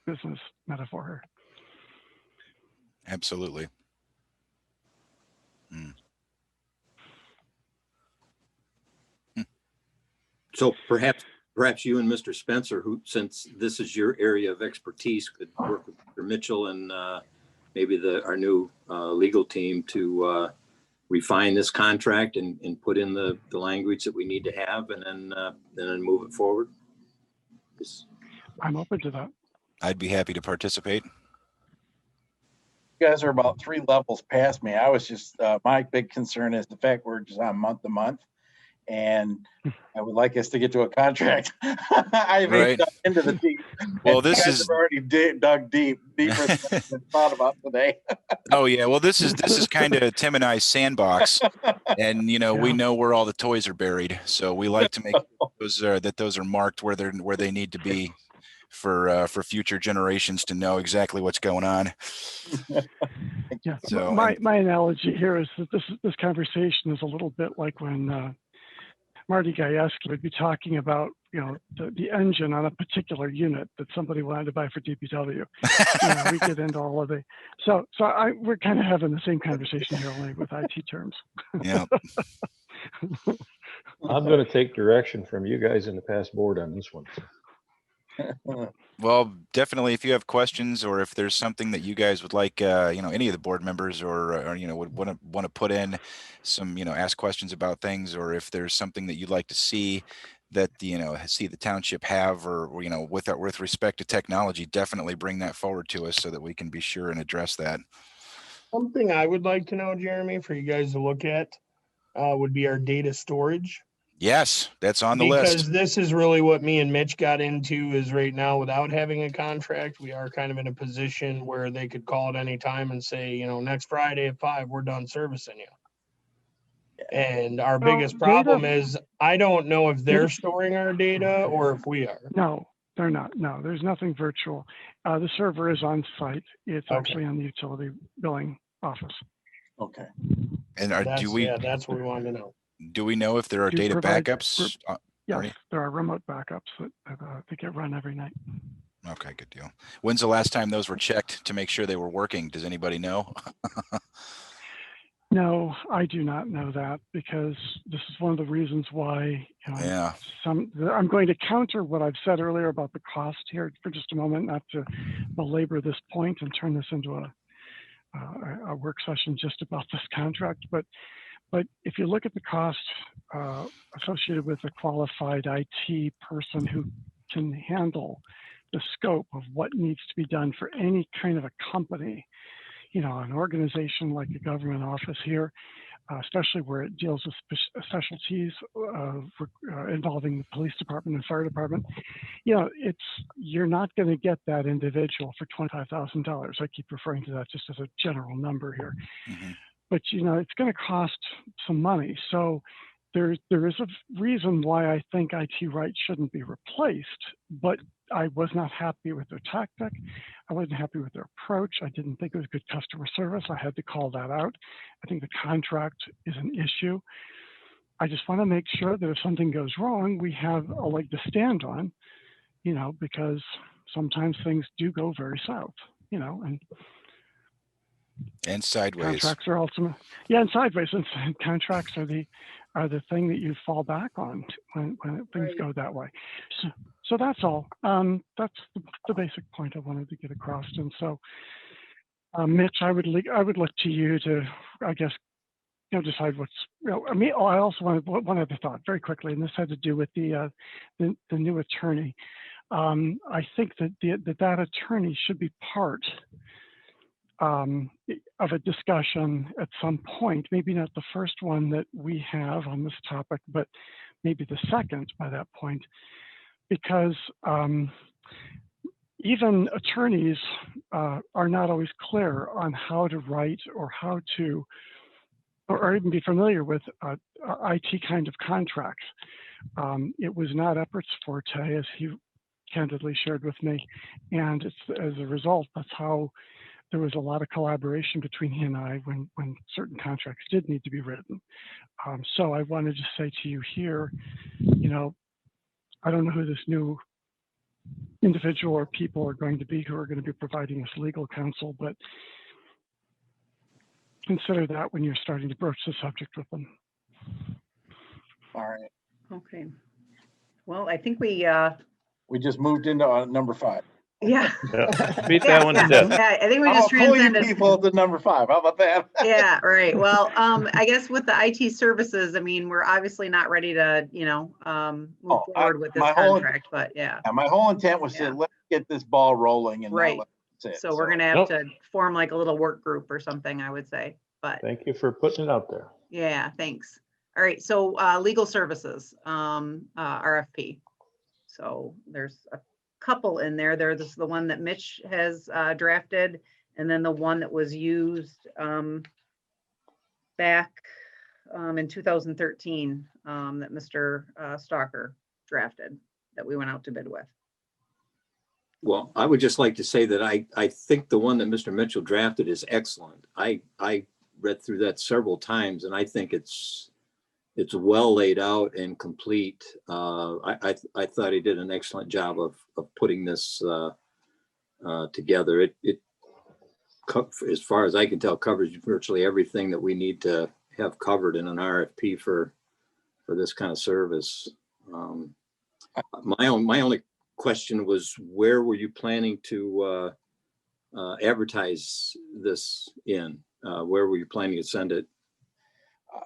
Business metaphor. Absolutely. So perhaps you and Mr. Spencer, who, since this is your area of expertise, could work with Mr. Mitchell and maybe our new legal team to refine this contract and put in the language that we need to have, and then move it forward. I'm open to that. I'd be happy to participate. You guys are about 3 levels past me. I was just, my big concern is the fact we're just on month to month, and I would like us to get to a contract. I've dug into the deep. Well, this is already dug deeper than I've thought about today. Oh yeah, well this is kind of Tim and I's sandbox, and we know where all the toys are buried, so we like to make those are marked where they need to be for future generations to know exactly what's going on. Yeah. So my analogy here is that this conversation is a little bit like when Marty Gajewski would be talking about, the engine on a particular unit that somebody wanted to buy for DPW. We get into all of the, we're kind of having the same conversation here, only with IT terms. Yeah. I'm going to take direction from you guys in the past board on this one. Well, definitely, if you have questions or if there's something that you guys would like, any of the board members or would want to put in some, ask questions about things, or if there's something that you'd like to see that, see the township have, or, with respect to technology, definitely bring that forward to us so that we can be sure and address that. Something I would like to know, Jeremy, for you guys to look at would be our data storage. Yes, that's on the Because list. this is really what me and Mitch got into, is right now, without having a contract, we are kind of in a position where they could call at any time and say, next Friday at 5, we're done servicing you. And our Well, biggest problem data- is, I don't know if they're storing our data or if we are. No, they're not. No, there's nothing virtual. The server is on site. It's Okay. actually on the utility billing office. Okay. And That's what we wanted to know. do we know if there are Do data provide- backups? Yes, Marty? there are remote backups that get run every night. Okay, good deal. When's the last time those were checked to make sure they were working? Does anybody know? No, I do not know that, because this is one of the reasons why Yeah. I'm going to counter what I've said earlier about the cost here for just a moment, not to belabor this point and turn this into a work session just about this contract. But if you look at the cost associated with a qualified IT person who can handle the scope of what needs to be done for any kind of a company, an organization like a government office here, especially where it deals with specialties involving the police department and fire department, you're not going to get that individual for $25,000. I keep referring to that just as a general number here. Mhm. But it's going to cost some money. So there is a reason why I think IT rights shouldn't be replaced, but I was not happy with their tactic. I wasn't happy with their approach. I didn't think it was good customer service. I had to call that out. I think the contract is an issue. I just want to make sure that if something goes wrong, we have a leg to stand on, because sometimes things do go very south, And sideways. contracts are ultimate. Yeah, and sideways. And contracts are the thing that you fall back on when things go that way. So that's all. That's the basic point I wanted to get across. And so, Mitch, I would look to you to, I guess, decide what's. I also wanted one other thought very quickly, and this had to do with the new attorney. I think that that attorney should be part of a discussion at some point, maybe not the first one that we have on this topic, but maybe the second by that point, because even attorneys are not always clear on how to write or even be familiar with IT kind of contracts. It was not Eppert's forte, as he candidly shared with me, and as a result, that's how there was a lot of collaboration between he and I when certain contracts did need to be written. So I wanted to say to you here, I don't know who this new individual or people are going to be who are going to be providing us legal counsel, but consider that when you're starting to broach the subject with them. All right. Okay. Well, I think we just moved into number 5. yeah. Beat that one to death. Yeah, I think we just Pulling transcended. people to number 5. How about that? Yeah, right. Well, I guess with the IT services, we're obviously not ready to, move forward with this contract, but yeah. And my whole intent was Yeah. to let's get this ball rolling and Right. not let it sit. So we're gonna have to form like a little work group or something, I would say, but Thank you for putting it out there. yeah, thanks. All right, so legal services, RFP. So there's a couple in there. There's the one that Mitch has drafted, and then the one that was used back in 2013 that Mr. Stalker drafted, that we went out to bid with. Well, I would just like to say that I think the one that Mr. Mitchell drafted is excellent. I read through that several times, and I think it's it's well laid out and complete. I thought he did an excellent job of putting this together. As far as I can tell, covers virtually everything that we need to have covered in an RFP for this kind of service. My only question was, where were you planning to advertise this in? Where were you planning to send it?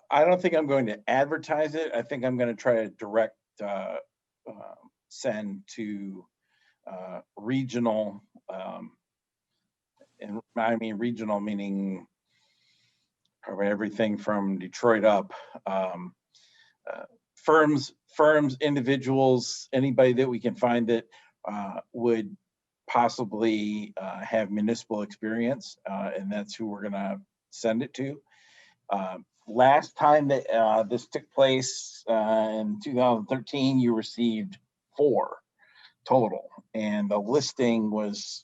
I don't think I'm going to advertise it. I think I'm going to try to direct send to regional, and I mean regional meaning probably everything from Detroit up. Firms, individuals, anybody that we can find that would possibly have municipal experience, and that's who we're going to send it to. Last time that this took place in 2013, you received 4 total, and the listing was,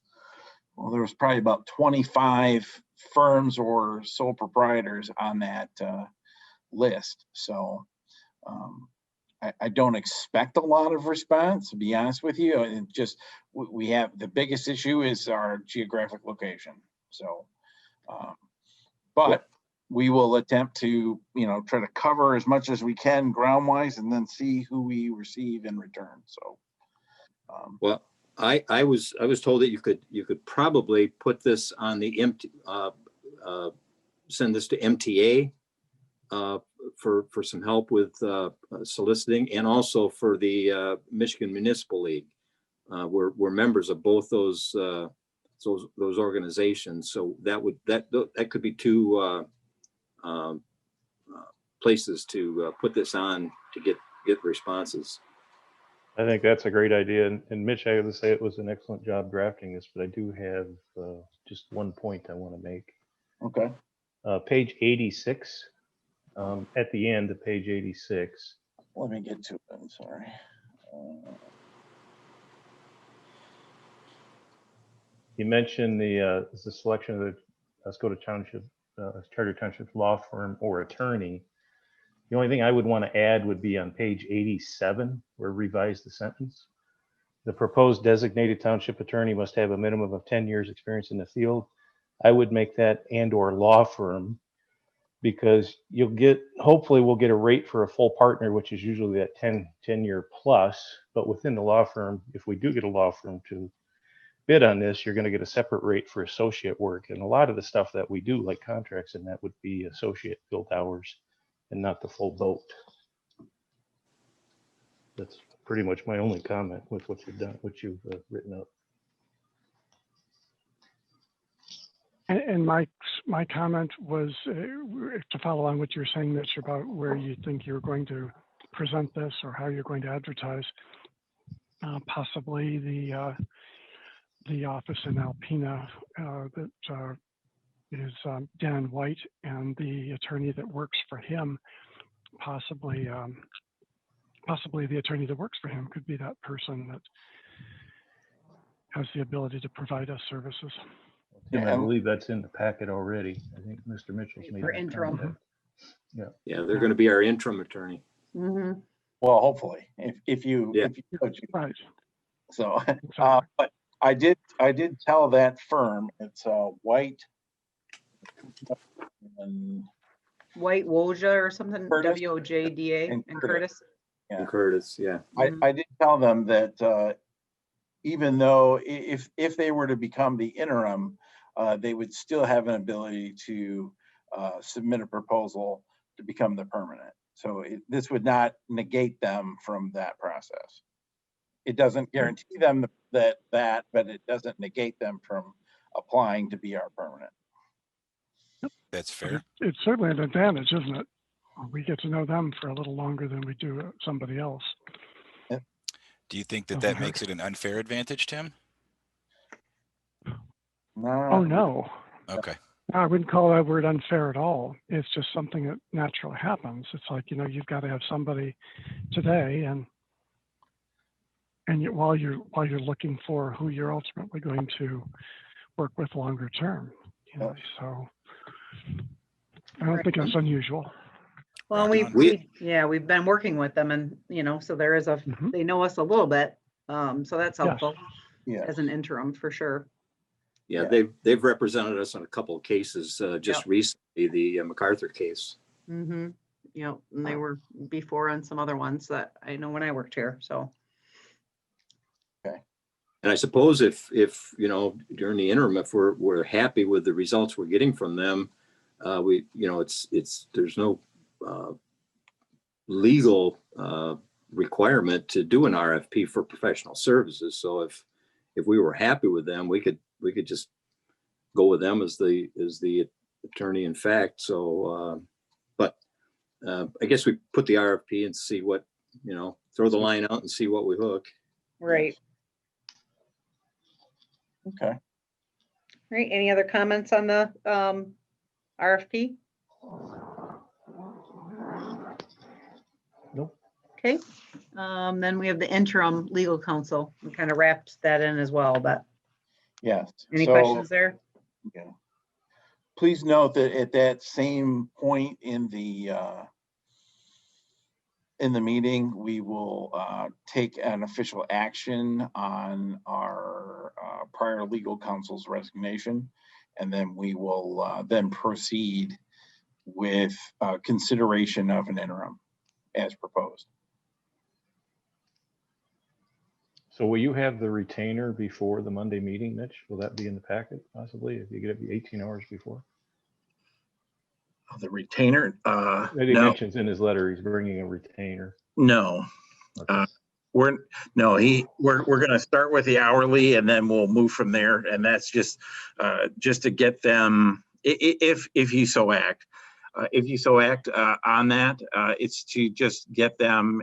well, there was probably about 25 firms or sole proprietors on that list. So I don't expect a lot of response, to be honest with you. And just, we have, the biggest issue is our geographic location. So, but we will attempt to, try to cover as much as we can ground wise, and then see who we receive in return. So, well, I was told that you could probably put this on the send this to MTA for some help with soliciting, and also for the Michigan Municipal League. We're members of both those organizations, so that could be 2 places to put this on to get responses. I think that's a great idea. And Mitch, I have to say it was an excellent job drafting this, but I do have just one point I want to make. okay. Page 86, at the end of page 86. Let me get to it. I'm sorry. You mentioned the selection of the Oscoda Township, Charter Township law firm or attorney. The only thing I would want to add would be on page 87, where revise the sentence. The proposed designated township attorney must have a minimum of 10 years experience in the field. I would make that and/or law firm, because hopefully we'll get a rate for a full partner, which is usually that 10-year plus. But within the law firm, if we do get a law firm to bid on this, you're going to get a separate rate for associate work. And a lot of the stuff that we do, like contracts, and that would be associate built hours and not the full boat. That's pretty much my only comment with what you've written up. And my comment was to follow on what you're saying, Mitch, about where you think you're going to present this or how you're going to advertise. Possibly the office in Alpena that is Dan White, and the attorney that works for him, possibly the attorney that works for him could be that person that has the ability to provide us services. Tim, I believe that's in the packet already. I think Mr. Mitchell's made For that interim. comment. Yeah, they're going to be our interim attorney. Mm-hmm. Well, hopefully, if you Right. So, Exactly. but I did tell that firm, it's White and White Wojda or something, Curtis. WOJDA And and Curtis. Curtis. Yeah. And Curtis, yeah. I did tell them that even though if they were to become the interim, they would still have an ability to submit a proposal to become the permanent. So this would not negate them from that process. It doesn't guarantee them that, but it doesn't negate them from applying to be our permanent. That's fair. It's certainly an advantage, isn't it? We get to know them for a little longer than we do somebody else. Do you think that makes it an unfair advantage, Tim? Oh, no. Okay. I wouldn't call that word unfair at all. It's just something that naturally happens. It's like, you've got to have somebody today, and while you're looking for who you're ultimately going to work with longer term, so I don't think that's unusual. Well, Rock on. we've been working with them and, so there is Mhm. they know us a little bit. So that's Yes. helpful Yeah. as an interim for sure. Yeah, Yeah. they've represented us on a couple of cases, just Yep. recently, the MacArthur case. Mm-hmm. Yep. And they were before on some other ones that I know when I worked here. So, And I suppose if during the interim, if we're happy with the results we're getting from them, there's no legal requirement to do an RFP for professional services. So if we were happy with them, we could just go with them as the attorney in fact. So, but I guess we put the RFP and see what, throw the line out and see what we hook. right. Okay. Right. Any other comments on the RFP? Nope. Okay. Then we have the interim legal counsel. We kind of wrapped that in as well, but Yes. any So, questions there? yeah. Please note that at that same point in the meeting, we will take an official action on our prior legal counsel's resignation. And then we will then proceed with consideration of an interim as proposed. So will you have the retainer before the Monday meeting, Mitch? Will that be in the packet possibly, if you get it 18 hours before? The retainer, He no, mentions in his letter, he's bringing a retainer. no. Okay. We're going to start with the hourly and then we'll move from there. And that's just to get them, if you so act, on that, it's to just get them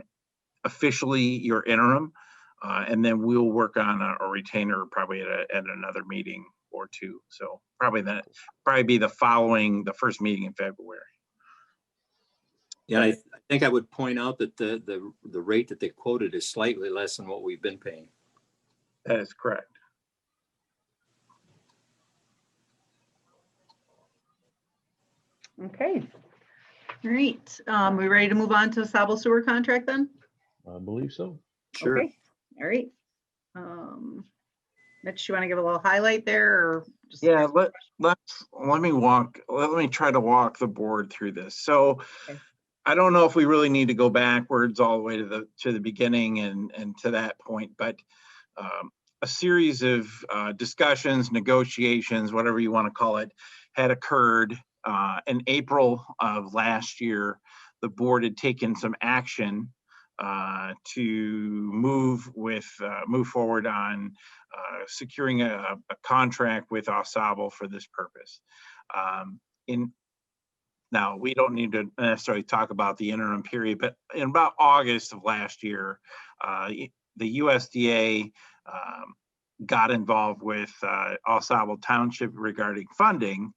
officially your interim. And then we'll work on a retainer probably at another meeting or two. So probably be the first meeting in February. Yeah, I think I would point out that the rate that they quoted is slightly less than what we've been paying. That is correct. Okay. All right. We ready to move on to the Sable sewer contract then? I believe so. Sure. Okay. All right. Mitch, you want to give a little highlight there or just? Yeah, let me try to walk the board through this. So Okay. I don't know if we really need to go backwards all the way to the beginning and to that point, but a series of discussions, negotiations, whatever you want to call it, had occurred in April of last year. The board had taken some action to move forward on securing a contract with Oscoda for this purpose. Now, we don't need to necessarily talk about the interim period, but in about August of last year, the USDA got involved with Oscoda Township regarding funding,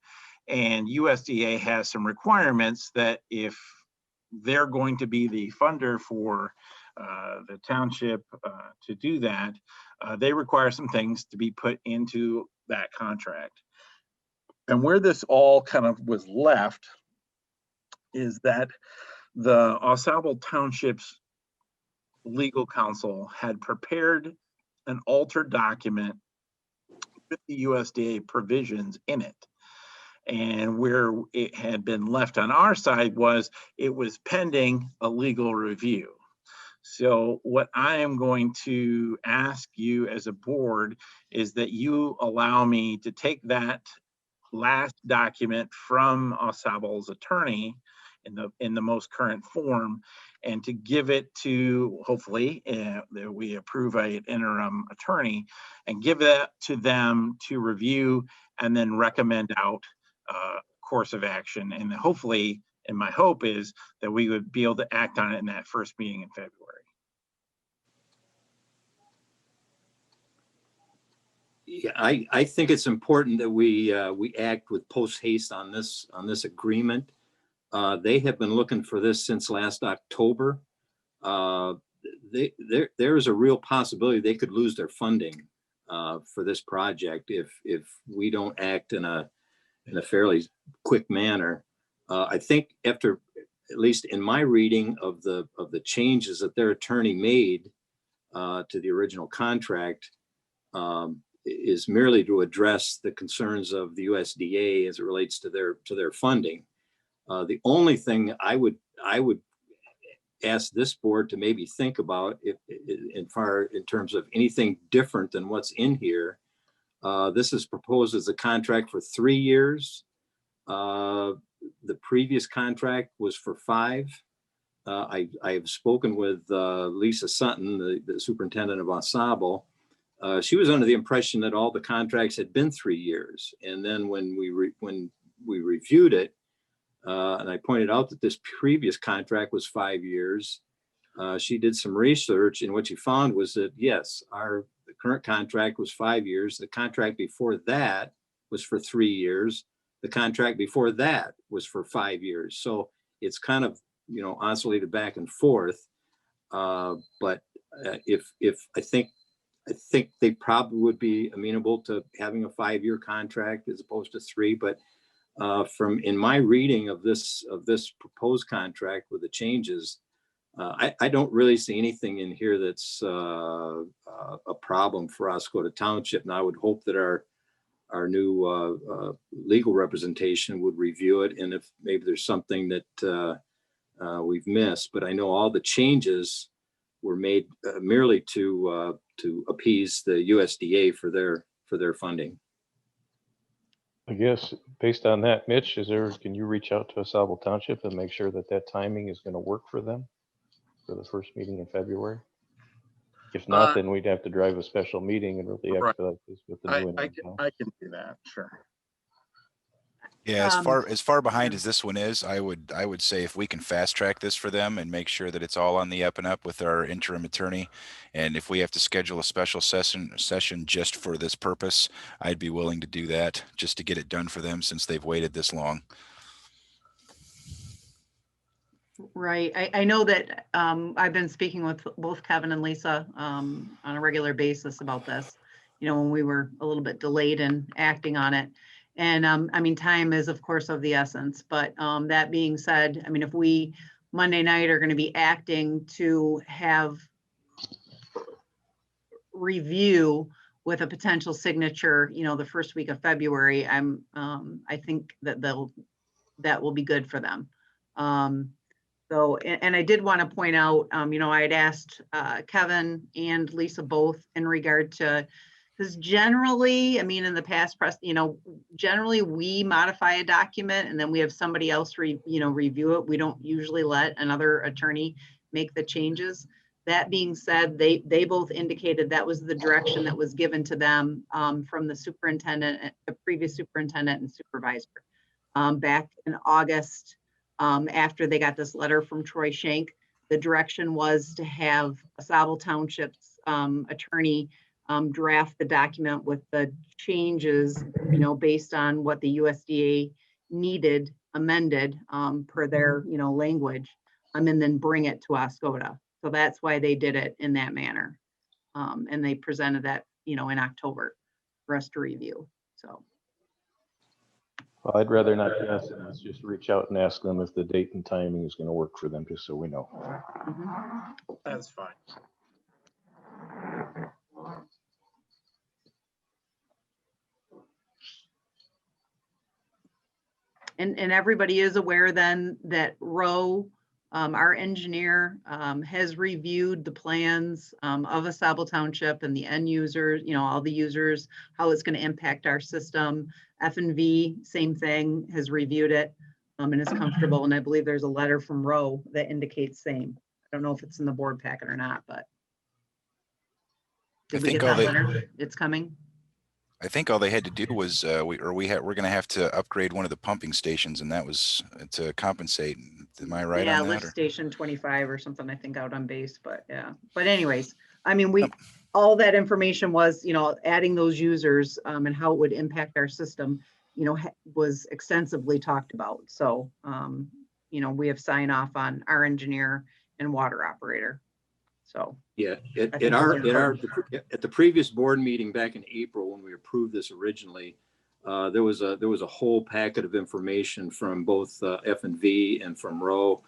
and USDA has some requirements that if they're going to be the funder for the township to do that, they require some things to be put into that contract. And where this all kind of was left is that the Oscoda Township's legal counsel had prepared an altered document with the USDA provisions in it. And where it had been left on our side was it was pending a legal review. So what I am going to ask you as a board is that you allow me to take that last document from Oscoda's attorney in the most current form and to give it to, hopefully, that we approve an interim attorney and give that to them to review and then recommend out course of action. And hopefully, and my hope is that we would be able to act on it in that first meeting in February. Yeah, I think it's important that we act with post haste on this agreement. They have been looking for this since last October. There is a real possibility they could lose their funding for this project if we don't act in a fairly quick manner. I think after at least in my reading of the changes that their attorney made to the original contract, is merely to address the concerns of the USDA as it relates to their funding. The only thing I would ask this board to maybe think about, if in terms of anything different than what's in here, this is proposed as a contract for 3 years. The previous contract was for 5. I have spoken with Lisa Sutton, the superintendent of Ensemble. She was under the impression that all the contracts had been 3 years. And then when we reviewed it, and I pointed out that this previous contract was 5 years, she did some research, and what she found was that, yes, the current contract was 5 years. The contract before that was for 3 years. The contract before that was for 5 years. So it's kind of, oscillated back and forth. But if I think they probably would be amenable to having a 5-year contract as opposed to 3. But in my reading of this proposed contract with the changes, I don't really see anything in here that's a problem for Oscoda Township. And I would hope that our new legal representation would review it, and if maybe there's something that we've missed. But I know all the changes were made merely to appease the USDA for their funding. I guess based on that, Mitch, can you reach out to Oscoda Township and make sure that timing is going to work for them for the first meeting in February? If not, then we'd have to drive a special meeting and really expedite this with the new one. I can do that, sure. Yeah, as far behind as this one is, I would say if we can fast track this for them and make sure that it's all on the up and up with our interim attorney, and if we have to schedule a special session just for this purpose, I'd be willing to do that just to get it done for them since they've waited this long. Right. I know that I've been speaking with both Kevin and Lisa on a regular basis about this, when we were a little bit delayed in acting on it. And I mean, time is, of course, of the essence. But that being said, I mean, if we Monday night are going to be acting to have review with a potential signature, the first week of February, I think that that will be good for them. So, and I did want to point out, I had asked Kevin and Lisa both in regard to, because generally, I mean, in the past press, generally we modify a document and then we have somebody else review it. We don't usually let another attorney make the changes. That being said, they both indicated that was the direction that was given to them from the superintendent, the previous superintendent and supervisor back in August. After they got this letter from Troy Shank, the direction was to have Oscoda Township's attorney draft the document with the changes, based on what the USDA needed amended per their, language, and then bring it to Oscoda. So that's why they did it in that manner. And they presented that, in October for us to review. So. Well, I'd rather not guess, and let's just reach out and ask them if the date and timing is going to work for them, just so we know. That's fine. And everybody is aware then that Roe, our engineer, has reviewed the plans of Oscoda Township and the end users, all the users, how it's going to impact our system. F&V, same thing, has reviewed it and is comfortable. And I believe there's a letter from Roe that indicates same. I don't know if it's in the board packet or not, but did we get that letter? It's coming. I think all they had to do was we're going to have to upgrade one of the pumping stations, and that was to compensate. Am I right? Yeah, on that, lift station 25 or something, I think, out on base. But yeah, but anyways, I mean, all that information was, adding those users and how it would impact our system, was extensively talked about. So, we have sign off on our engineer and water operator. So yeah, at the previous board meeting back in April, when we approved this originally, there was a whole packet of information from both F&V and from Roe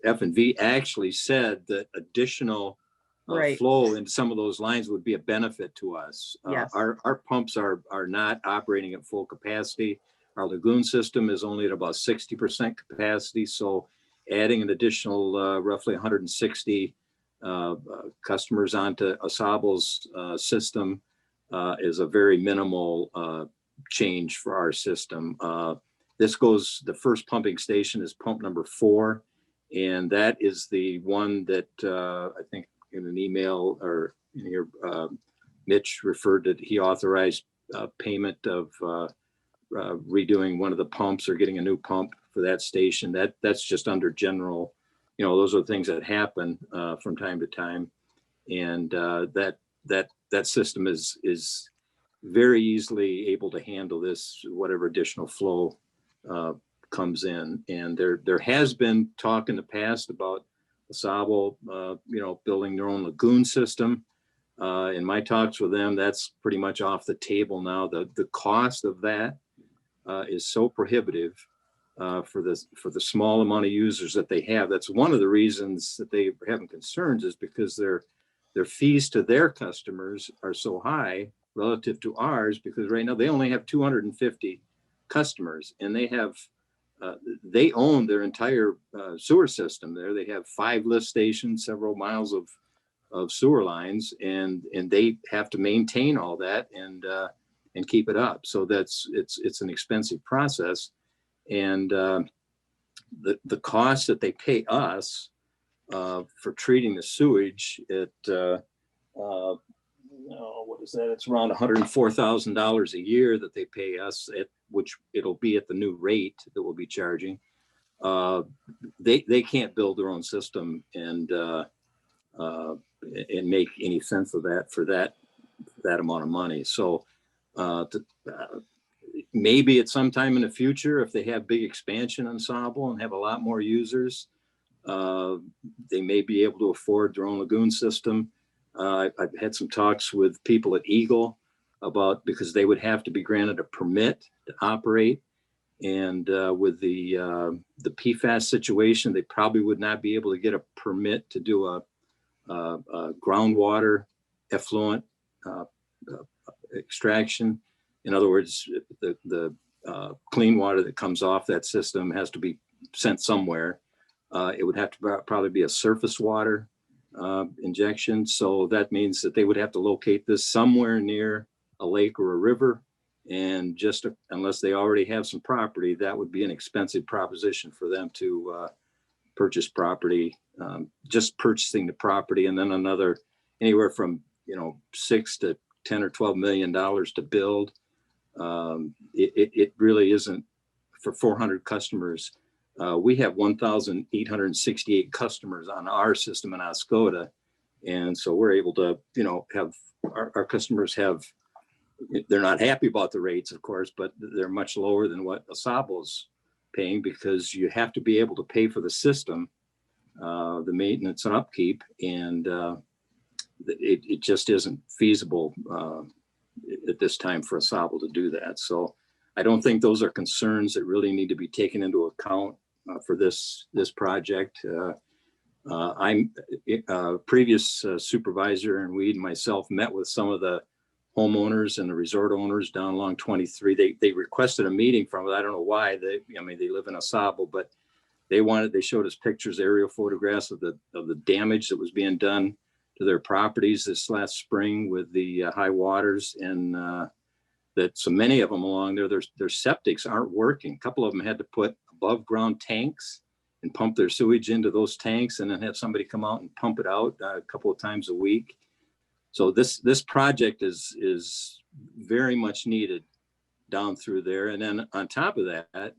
F&V actually said that additional Right. flow in some of those lines would be a benefit to us. Yes. Our pumps are not operating at full capacity. Our lagoon system is only at about 60% capacity. So adding an additional roughly 160 customers onto Oscoda's system is a very minimal change for our system. The first pumping station is pump number 4, and that is the one that I think in an email or in here, Mitch referred that he authorized payment of redoing one of the pumps or getting a new pump for that station. That's just under general, those are things that happen from time to time. And that system is very easily able to handle this, whatever additional flow comes in. And there has been talk in the past about Oscoda, building their own lagoon system. In my talks with them, that's pretty much off the table now. The cost of that is so prohibitive for the small amount of users that they have. That's one of the reasons that they are having concerns, is because their fees to their customers are so high relative to ours, because right now they only have 250 customers, and they own their entire sewer system there. They have 5 lift stations, several miles of sewer lines, and they have to maintain all that and keep it up. So it's an expensive process, and the cost that they pay us for treating the sewage what is that? It's around $104,000 a year that they pay us, which it'll be at the new rate that we'll be charging. They can't build their own system and make any sense of that for that amount of money. So maybe at some time in the future, if they have big expansion on Oscoda and have a lot more users, they may be able to afford their own lagoon system. I've had some talks with people at Eagle because they would have to be granted a permit to operate. And with the PFAS situation, they probably would not be able to get a permit to do a groundwater effluent extraction. In other words, the clean water that comes off that system has to be sent somewhere. It would have to probably be a surface water injection. So that means that they would have to locate this somewhere near a lake or a river. And unless they already have some property, that would be an expensive proposition for them to purchase property. Just purchasing the property, and then another anywhere from $6 to $10 or $12 million to build. It really isn't for 400 customers. We have 1,868 customers on our system in Oscoda. And so we're able to, have our customers they're not happy about the rates, of course, but they're much lower than what Oscoda's paying, because you have to be able to pay for the system, the maintenance and upkeep. And it just isn't feasible at this time for Oscoda to do that. So I don't think those are concerns that really need to be taken into account for this project. I'm previous supervisor, and we and myself met with some of the homeowners and the resort owners down along 23. They requested a meeting from it. I don't know why. They live in Oscoda, but they showed us pictures, aerial photographs of the damage that was being done to their properties this last spring with the high waters, and that so many of them along there, their septics aren't working. A couple of them had to put above ground tanks and pump their sewage into those tanks, and then have somebody come out and pump it out a couple of times a week. So this project is very much needed down through there. And then on top of that,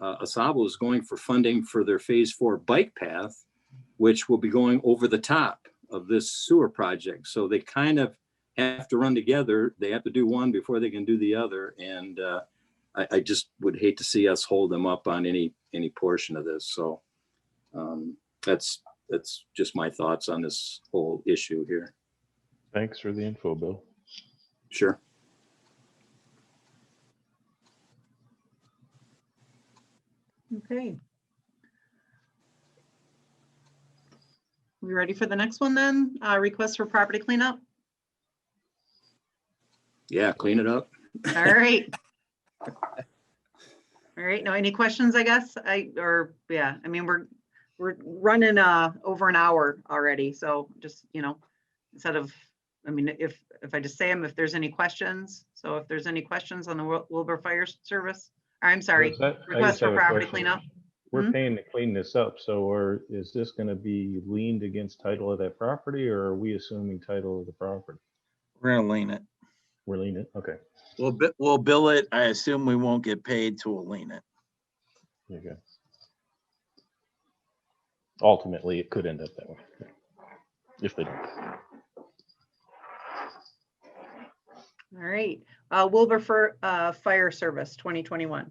Oscoda is going for funding for their phase 4 bike path, which will be going over the top of this sewer project. So they kind of have to run together. They have to do one before they can do the other. And I just would hate to see us hold them up on any portion of this. So that's just my thoughts on this whole issue here. Thanks for the info, Bill. Sure. Okay. we ready for the next one then? Request for property cleanup? Yeah, clean it up. All right. All right, now any questions, I guess? I mean, we're running over an hour already, so just, instead of, I mean, if I just say them, if there's any questions. So if there's any questions on the Wilbur Fire Service, or I'm sorry, Yes, I request just for have a property question. cleanup. We're paying to clean this up, so is this gonna be leaned against title of that property, or are we assuming title of the property? We're gonna lean it. We're leaning it, okay. We'll bill it. I assume we won't get paid, so we'll lean it. Okay. Ultimately, it could end up that way. If they don't. All right, Wilbur Fire Service 2021.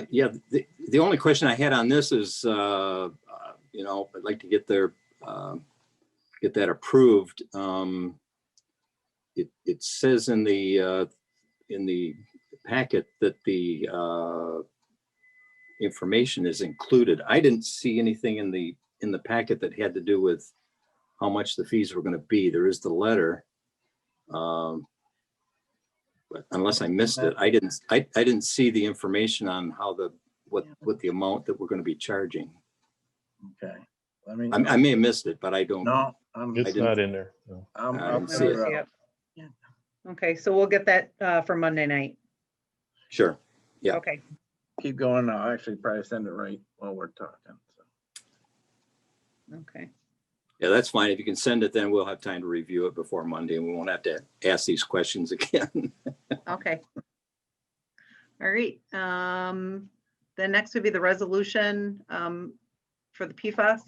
Yeah, the only question I had on this is, I'd like to get get that approved. It says in the packet that the information is included. I didn't see anything in the packet that had to do with how much the fees were going to be. There is the letter. But unless I missed it, I didn't see the information on how what the amount that we're going to be charging. Okay. I may have missed it, but I don't. No, It's not in there. No. I didn't see it. Yep. Okay, so we'll get that for Monday night. Sure. Yeah. Okay, keep going. I'll actually probably send it right while we're talking. So. okay. Yeah, that's fine. If you can send it, then we'll have time to review it before Monday and we won't have to ask these questions again. Okay. All right. Then next would be the resolution for the PFAS.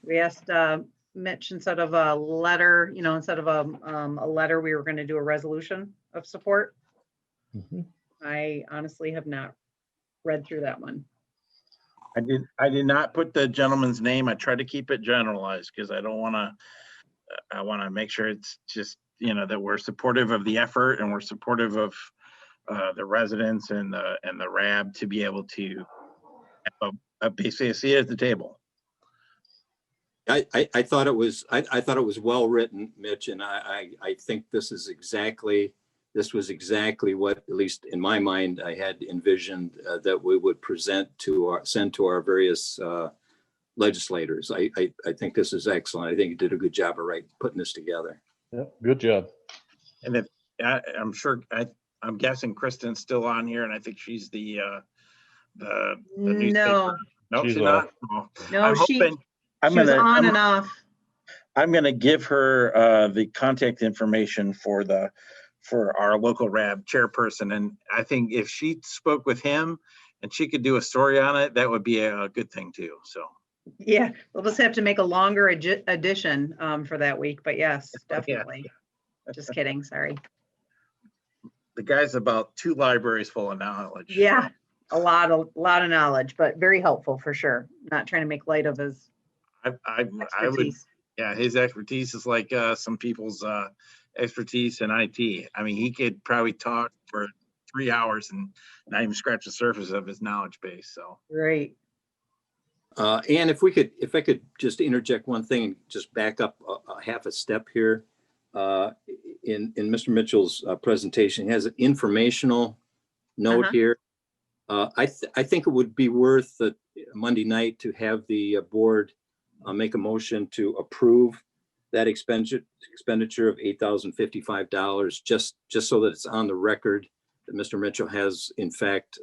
We asked Mitch, instead of a letter, instead of a letter, we were going to do a resolution of support. Mhm. I honestly have not read through that one. I did not put the gentleman's name. I tried to keep it generalized because I don't want to, I want to make sure it's just, that we're supportive of the effort and we're supportive of the residents and the RAB to be able to basically see it at the table. I thought it was well written, Mitch, and I think this was exactly what, at least in my mind, I had envisioned that we would send to our various legislators. I think this is excellent. I think you did a good job of putting this together. Yep, good job. And if I'm sure, I'm guessing Kristen's still on here, and I think she's the newspaper. No, she's not. No, she was on and off. I'm gonna give her the contact information for our local RAB chairperson, and I think if she spoke with him and she could do a story on it, that would be a good thing too. So yeah, we'll just have to make a longer edition for that week, but yes, definitely. Yeah. Just kidding, sorry. The guy's about 2 libraries full of knowledge. Yeah, a lot of knowledge, but very helpful for sure. Not trying to make light of his expertise. His expertise is like some people's expertise in IT. I mean, he could probably talk for 3 hours and not even scratch the surface of his knowledge base. So great. And if I could just interject one thing and just back up a half a step here. In Mr. Mitchell's presentation, he has an informational note here. I think it would be worth Monday night to have the board make a motion to approve that expenditure of $8,055, just so that it's on the record that Mr. Mitchell has in fact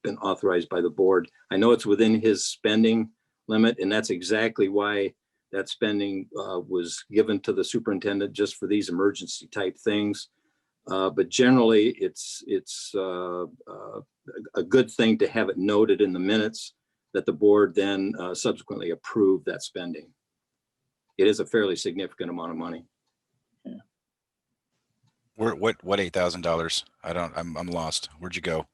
been authorized by the board. I know it's within his spending limit, and that's exactly why that spending was given to the superintendent, just for these emergency type things. But generally, it's a good thing to have it noted in the minutes that the board then subsequently approved that spending. It is a fairly significant amount of money. Yeah. What $8,000? I'm lost. Where'd you go?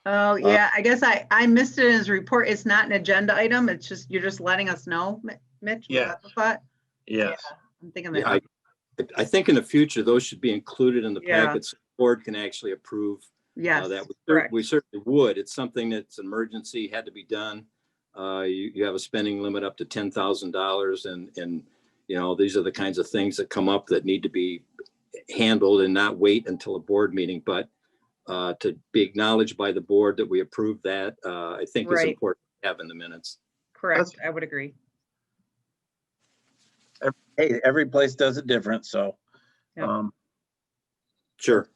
Oh yeah, I guess I missed it in his report. It's not an agenda item. It's just, you're just letting us know, Mitch. Yeah. Was that the thought? yes. Yeah, I'm thinking that. Yeah, I think in the future, those should be included in the packets. The board can actually approve Yes, that. correct. We certainly would. It's something that's an emergency, had to be done. you have a spending limit up to $10,000, and you know, these are the kinds of things that come up that need to be handled and not wait until a board meeting. But to be acknowledged by the board that we approve that, I think is Right. important to have in the minutes. Correct. I would agree. Hey, every place does it different, so. Yep. Sure.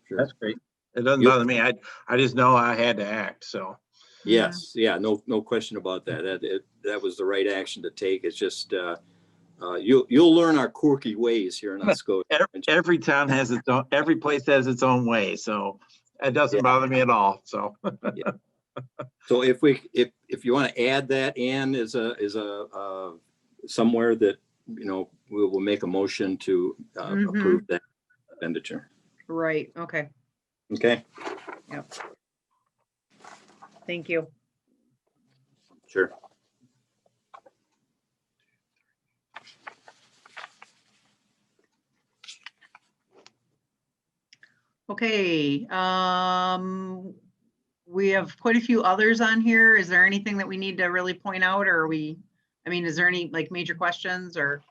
Sure. That's great. It doesn't You- bother me. I just know I had to act, so. Yes, yeah, no question about that. That was the right action to take. It's just, you'll learn our quirky ways here in Oscoda. Every town has its own, every place has its own way, so it doesn't Yeah. bother me at all, so. So if you want to add that in as a somewhere that, you know, we will make a motion to approve that expenditure. Right. Okay. Okay, Yep. Thank you. sure. Okay. We have quite a few others on here. Is there anything that we need to really point out, or I mean, is there any like major questions, or?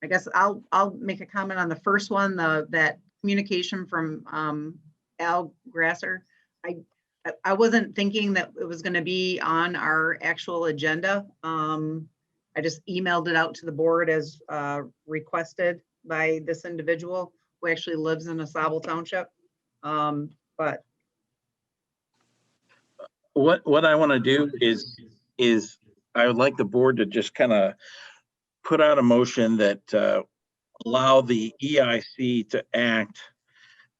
I guess I'll make a comment on the first one, that communication from Al Grasser. I wasn't thinking that it was going to be on our actual agenda. I just emailed it out to the board as requested by this individual who actually lives in Oscoda Township. But What I want to do is I would like the board to just kind of put out a motion that allow the EIC to act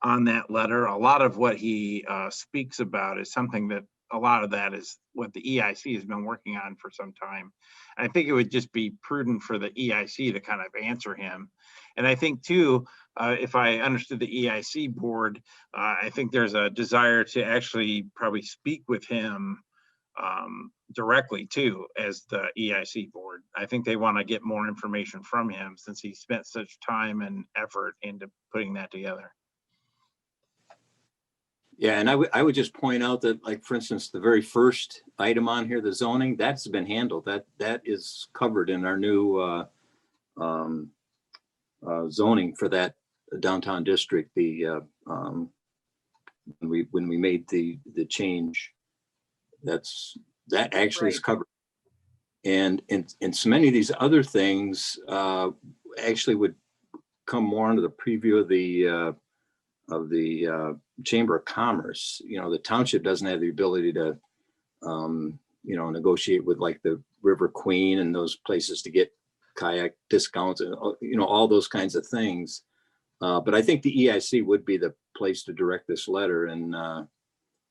on that letter. A lot of what he speaks about is something that a lot of that is what the EIC has been working on for some time. I think it would just be prudent for the EIC to kind of answer him. And I think too, if I understood the EIC board, I think there's a desire to actually probably speak with him directly too, as the EIC board. I think they want to get more information from him since he spent such time and effort into putting that together. Yeah, and I would just point out that, like, for instance, the very first item on here, the zoning, that's been handled. That is covered in our new zoning for that downtown district. The when we made the change, that actually is Right. covered. And so many of these other things actually would come more under the preview of the Chamber of Commerce. You know, the township doesn't have the ability to, you know, negotiate with like the River Queen and those places to get kayak discounts and, you know, all those kinds of things. But I think the EIC would be the place to direct this letter, and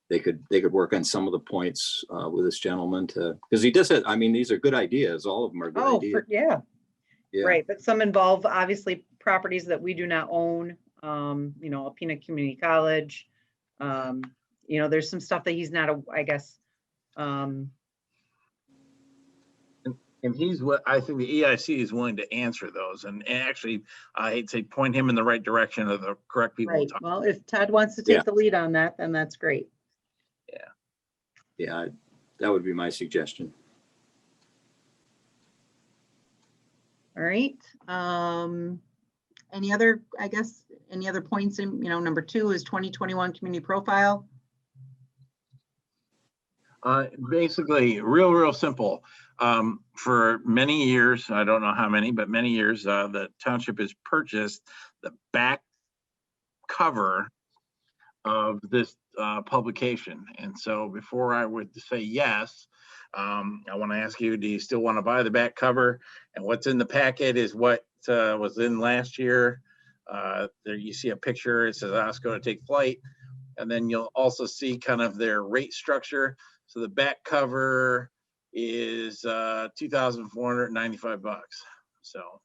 they could work on some of the points with this gentleman because he does it. I mean, these are good ideas. All of them are good ideas. Yeah. Yeah. Right. But some involve obviously properties that we do not own. You know, Alpena Community College. You know, there's some stuff that he's not, I guess. And he's what I think the EIC is willing to answer those. And actually, I hate to say point him in the right direction of the correct people. Right. Well, if Ted wants to take the lead on that, then that's great. Yeah, that would be my suggestion. All right. Any other points in, you know, number 2 is 2021 community profile. Basically, real simple. For many years, I don't know how many, but many years, the township has purchased the back cover of this publication. And so before I would say yes, I want to ask you, do you still want to buy the back cover? And what's in the packet is what was in last year. There you see a picture, it says Oscoda Take Flight. And then you'll also see kind of their rate structure. So the back cover is $2,495. So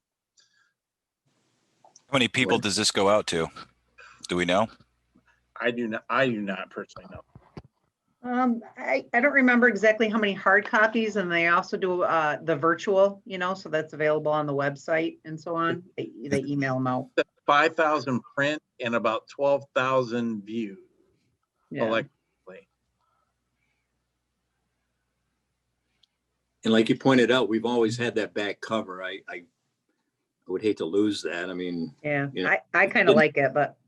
How many people does this go out to? Do we know? I do not personally know. I don't remember exactly how many hard copies, and they also do the virtual, you know, so that's available on the website and so on. They email them out. 5,000 print and about 12,000 views. Yeah. Electronically. And like you pointed out, we've always had that back cover. I would hate to lose that. I mean, Yeah, you know, I kind of like it, but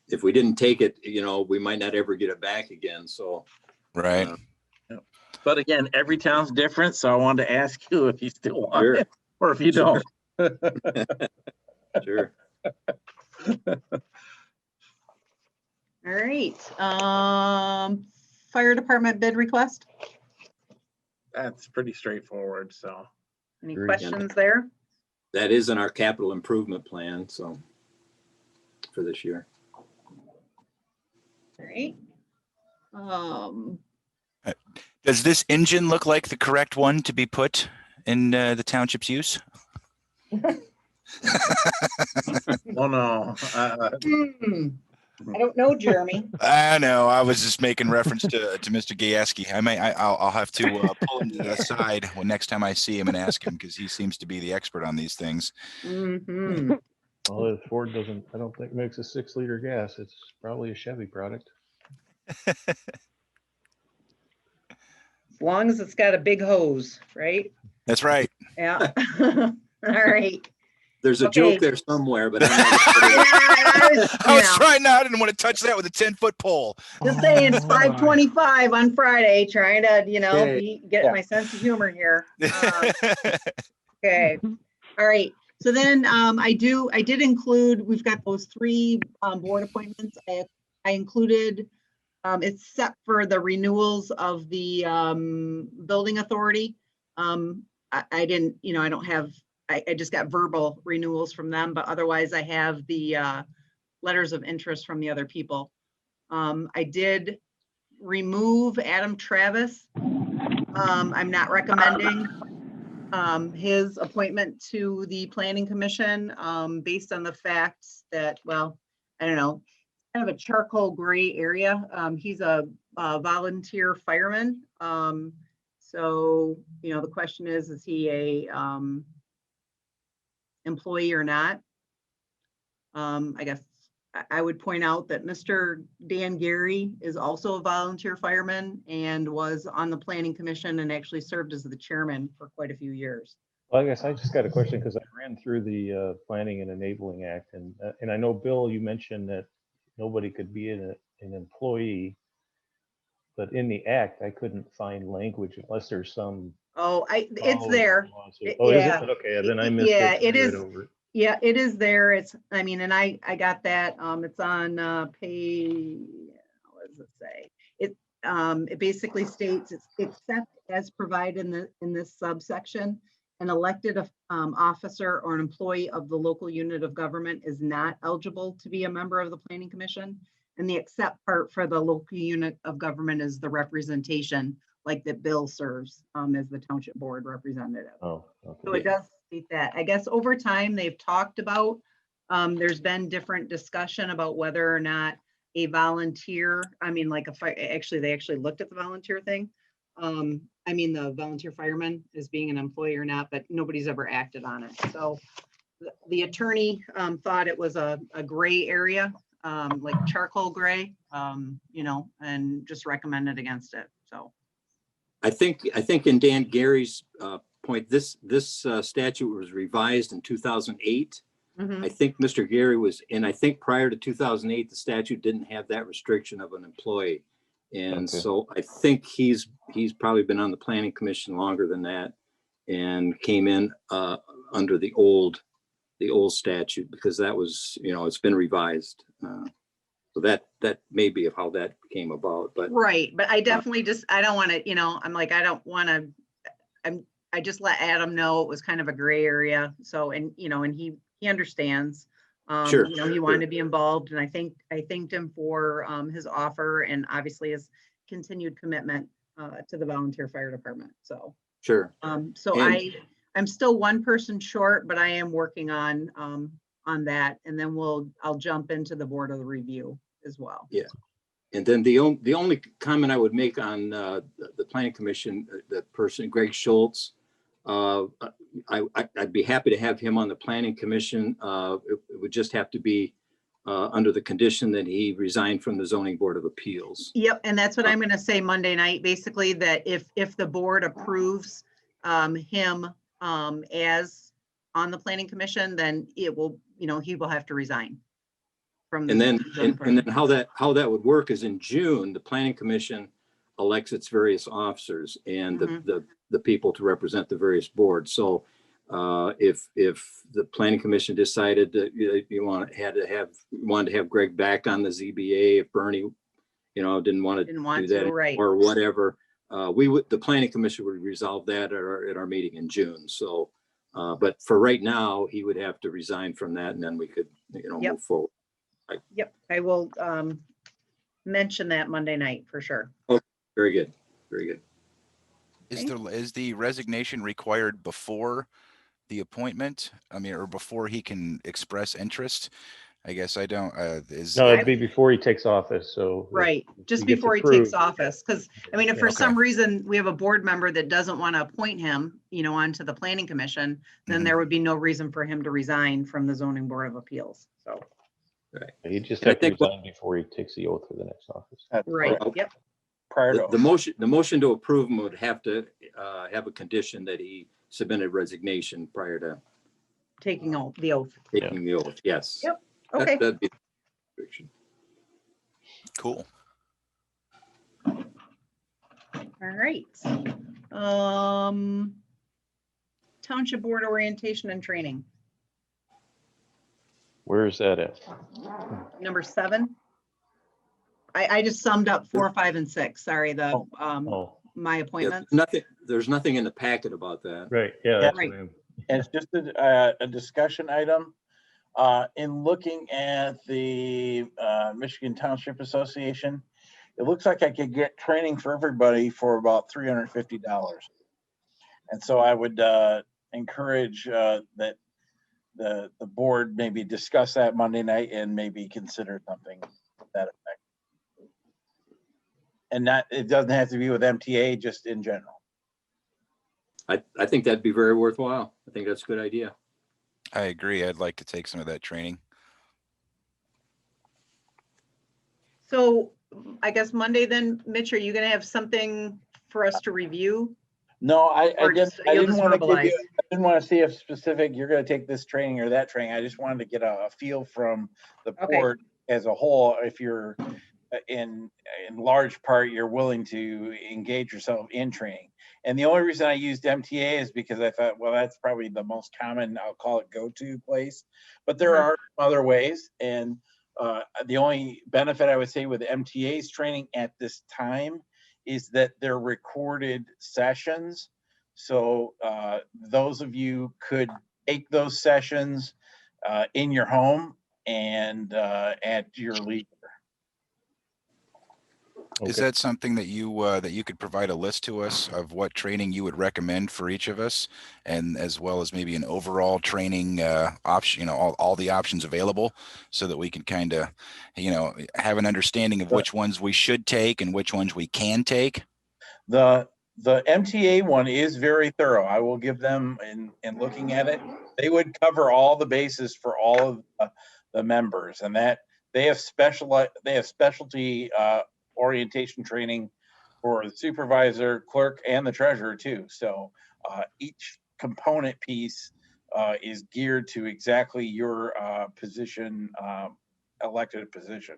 if we didn't take it, you know, we might not ever get it back again. So, Right. But again, every town's different, so I wanted to ask you if you still want Sure. it or if you Sure. don't. Sure. all right. Fire department bid request. That's pretty straightforward, so. Any Agreed. questions there? That is in our capital improvement plan. So for this year. All right. Does this engine look like the correct one to be put in the township's use? Oh, no. I don't know, Jeremy. I know. I was just making reference to Mr. Gieske. I'll have to pull him to the side when next time I see him and ask him, because he seems to be the expert on these things. Mm-hmm. Well, if Ford doesn't, I don't think makes a 6-liter gas. It's probably a Chevy product. As long as it's got a big hose, right? That's right. Yeah. All right. There's a Okay. joke there somewhere, but I'm I was trying not. I didn't want to touch that with a 10-foot pole. Just saying, it's Oh, my. 5:25 on Friday, trying to, Okay. get Yeah. my sense of humor here. Okay. All right. So then I did include, we've got those 3 board appointments. I included, except for the renewals of the building authority. I didn't, I don't have, I just got verbal renewals from them, but otherwise I have the letters of interest from the other people. I did remove Adam Travis. I'm not recommending his appointment to the Planning Commission based on the fact that, well, I don't know, kind of a charcoal gray area. He's a volunteer fireman. So, the question is he a employee or not? I guess I would point out that Mr. Dan Gary is also a volunteer fireman and was on the Planning Commission and actually served as the chairman for quite a few years. Well, I guess I just got a question because I ran through the Planning and Enabling Act, and I know, Bill, you mentioned that nobody could be an employee, but in the act, I couldn't find language unless there's some. Oh, it's there. Oh, Yeah. is it? Okay, then I missed it. Yeah, I it read is. over it. Yeah, it is there. And I got that. It's on page, what does it say? It basically states it's except as provided in this subsection, an elected officer or an employee of the local unit of government is not eligible to be a member of the Planning Commission. And the except part for the local unit of government is the representation, like that Bill serves as the Township Board representative. Oh, okay. So it does state that. I guess over time they've talked about, there's been different discussion about whether or not a volunteer, actually, they actually looked at the volunteer thing. The volunteer fireman as being an employee or not, but nobody's ever acted on it. So the attorney thought it was a gray area, like charcoal gray, and just recommended against it. So. I think in Dan Gary's point, this statute was revised in 2008. Mhm. I think Mr. Gary was, and I think prior to 2008, the statute didn't have that restriction of an employee. And Okay. so I think he's probably been on the Planning Commission longer than that and came in under the old statute because that was, it's been revised. So that may be of how that came about, but. Right, but I definitely I don't want to, I don't want to, I just let Adam know it was kind of a gray area. So, and he understands. Sure, He wanted to be involved, and I thanked him for his offer and obviously his continued commitment to the volunteer fire department. So. Sure. So And- I'm still one person short, but I am working on that, and then I'll jump into the board of the review as well. Yeah. And then the only comment I would make on the Planning Commission, the person, Greg Schultz, I'd be happy to have him on the Planning Commission. It would just have to be under the condition that he resigned from the Zoning Board of Appeals. Yep, and that's what I'm going to say Monday night, basically, that if the board approves him as on the planning commission, then it will, he will have to resign from the. And then, zoning and then how that would work is in June, the planning commission elects its various officers and the people to represent the various boards. So if the planning commission decided that you wanted to have Greg back on the ZBA, if Bernie, didn't want to do that right. or whatever, the planning commission would resolve that at our meeting in June. So, but for right now, he would have to resign from that, and then we could, move forward. Yep, I will mention that Monday night for sure. Okay, very good, very good. Is the resignation required before the appointment? I mean, or before he can express interest? I guess I don't, No, it'd be before he takes office, so. Right, just he gets before he takes approved. office, because, I mean, if for Okay. some reason we have a board member that doesn't want to appoint him, onto the planning commission, then there would be no reason for him to resign from the zoning board of appeals, so. Right. He just And I have to think resign before he takes the oath for the next office. That's Right, correct. yep, Prior to. The motion to approve him would have to have a condition that he submitted resignation prior to taking the oath. taking the oath. Yes. Yep. Okay, That'd be the restriction. cool. all right. Township board orientation and training, Where is that at? number 7. I just summed up 4, 5, and 6. Sorry, Oh, my Yeah, appointments. there's nothing in the packet about that. right, yeah. That's Right. what I'm- And it's just a discussion item. In looking at the Michigan Township Association, it looks like I could get training for everybody for about $350. And so I would encourage that the board maybe discuss that Monday night and maybe consider something to that effect. And it doesn't have to be with MTA, just in general. I think that'd be very worthwhile. I think that's a good idea. I agree. I'd like to take some of that training. So I guess Monday then, Mitch, are you gonna have something for us to review? No, I Or didn't, just- I you'll didn't just want to give verbalize? you, I didn't want to see if specific, you're going to take this training or that training. I just wanted to get a feel from the Okay. board as a whole, if you're in large part, you're willing to engage yourself in training. And the only reason I used MTA is because I thought, well, that's probably the most common, I'll call it go-to place. But there are other ways. And the only benefit I would say with MTA's training at this time is that they're recorded sessions. So those of you could take those sessions in your home and at your leisure. Is Okay. that something that you could provide a list to us of what training you would recommend for each of us, and as well as maybe an overall training option, all the options available, so that we can kind of, have an understanding of which ones we should take and which ones we can take? The MTA one is very thorough. I will give them, in looking at it, they would cover all the bases for all of the members, and that they have specialty orientation training for the supervisor, clerk, and the treasurer too. So each component piece is geared to exactly your position, elected position.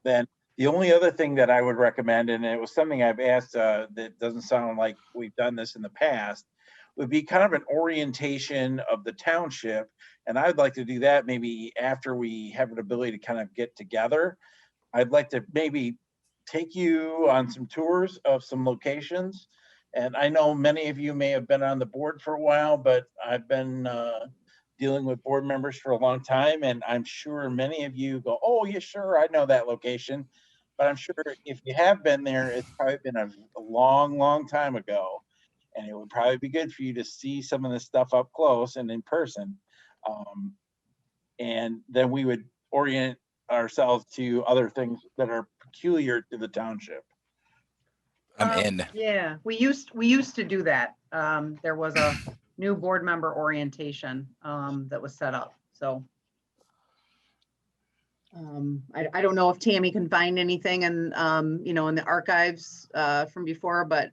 Then the only other thing that I would recommend, and it was something I've asked that doesn't sound like we've done this in the past, would be kind of an orientation of the township. And I'd like to do that maybe after we have an ability to kind of get together. I'd like to maybe take you on some tours of some locations. And I know many of you may have been on the board for a while, but I've been dealing with board members for a long time. And I'm sure many of you go, oh, yeah, sure, I know that location. But I'm sure if you have been there, it's probably been a long, long time ago. And it would probably be good for you to see some of this stuff up close and in person. And then we would orient ourselves to other things that are peculiar to the township. I'm in. Yeah, we used to do that. There was a new board member orientation that was set up, so. I don't know if Tammy can find anything in the archives from before, but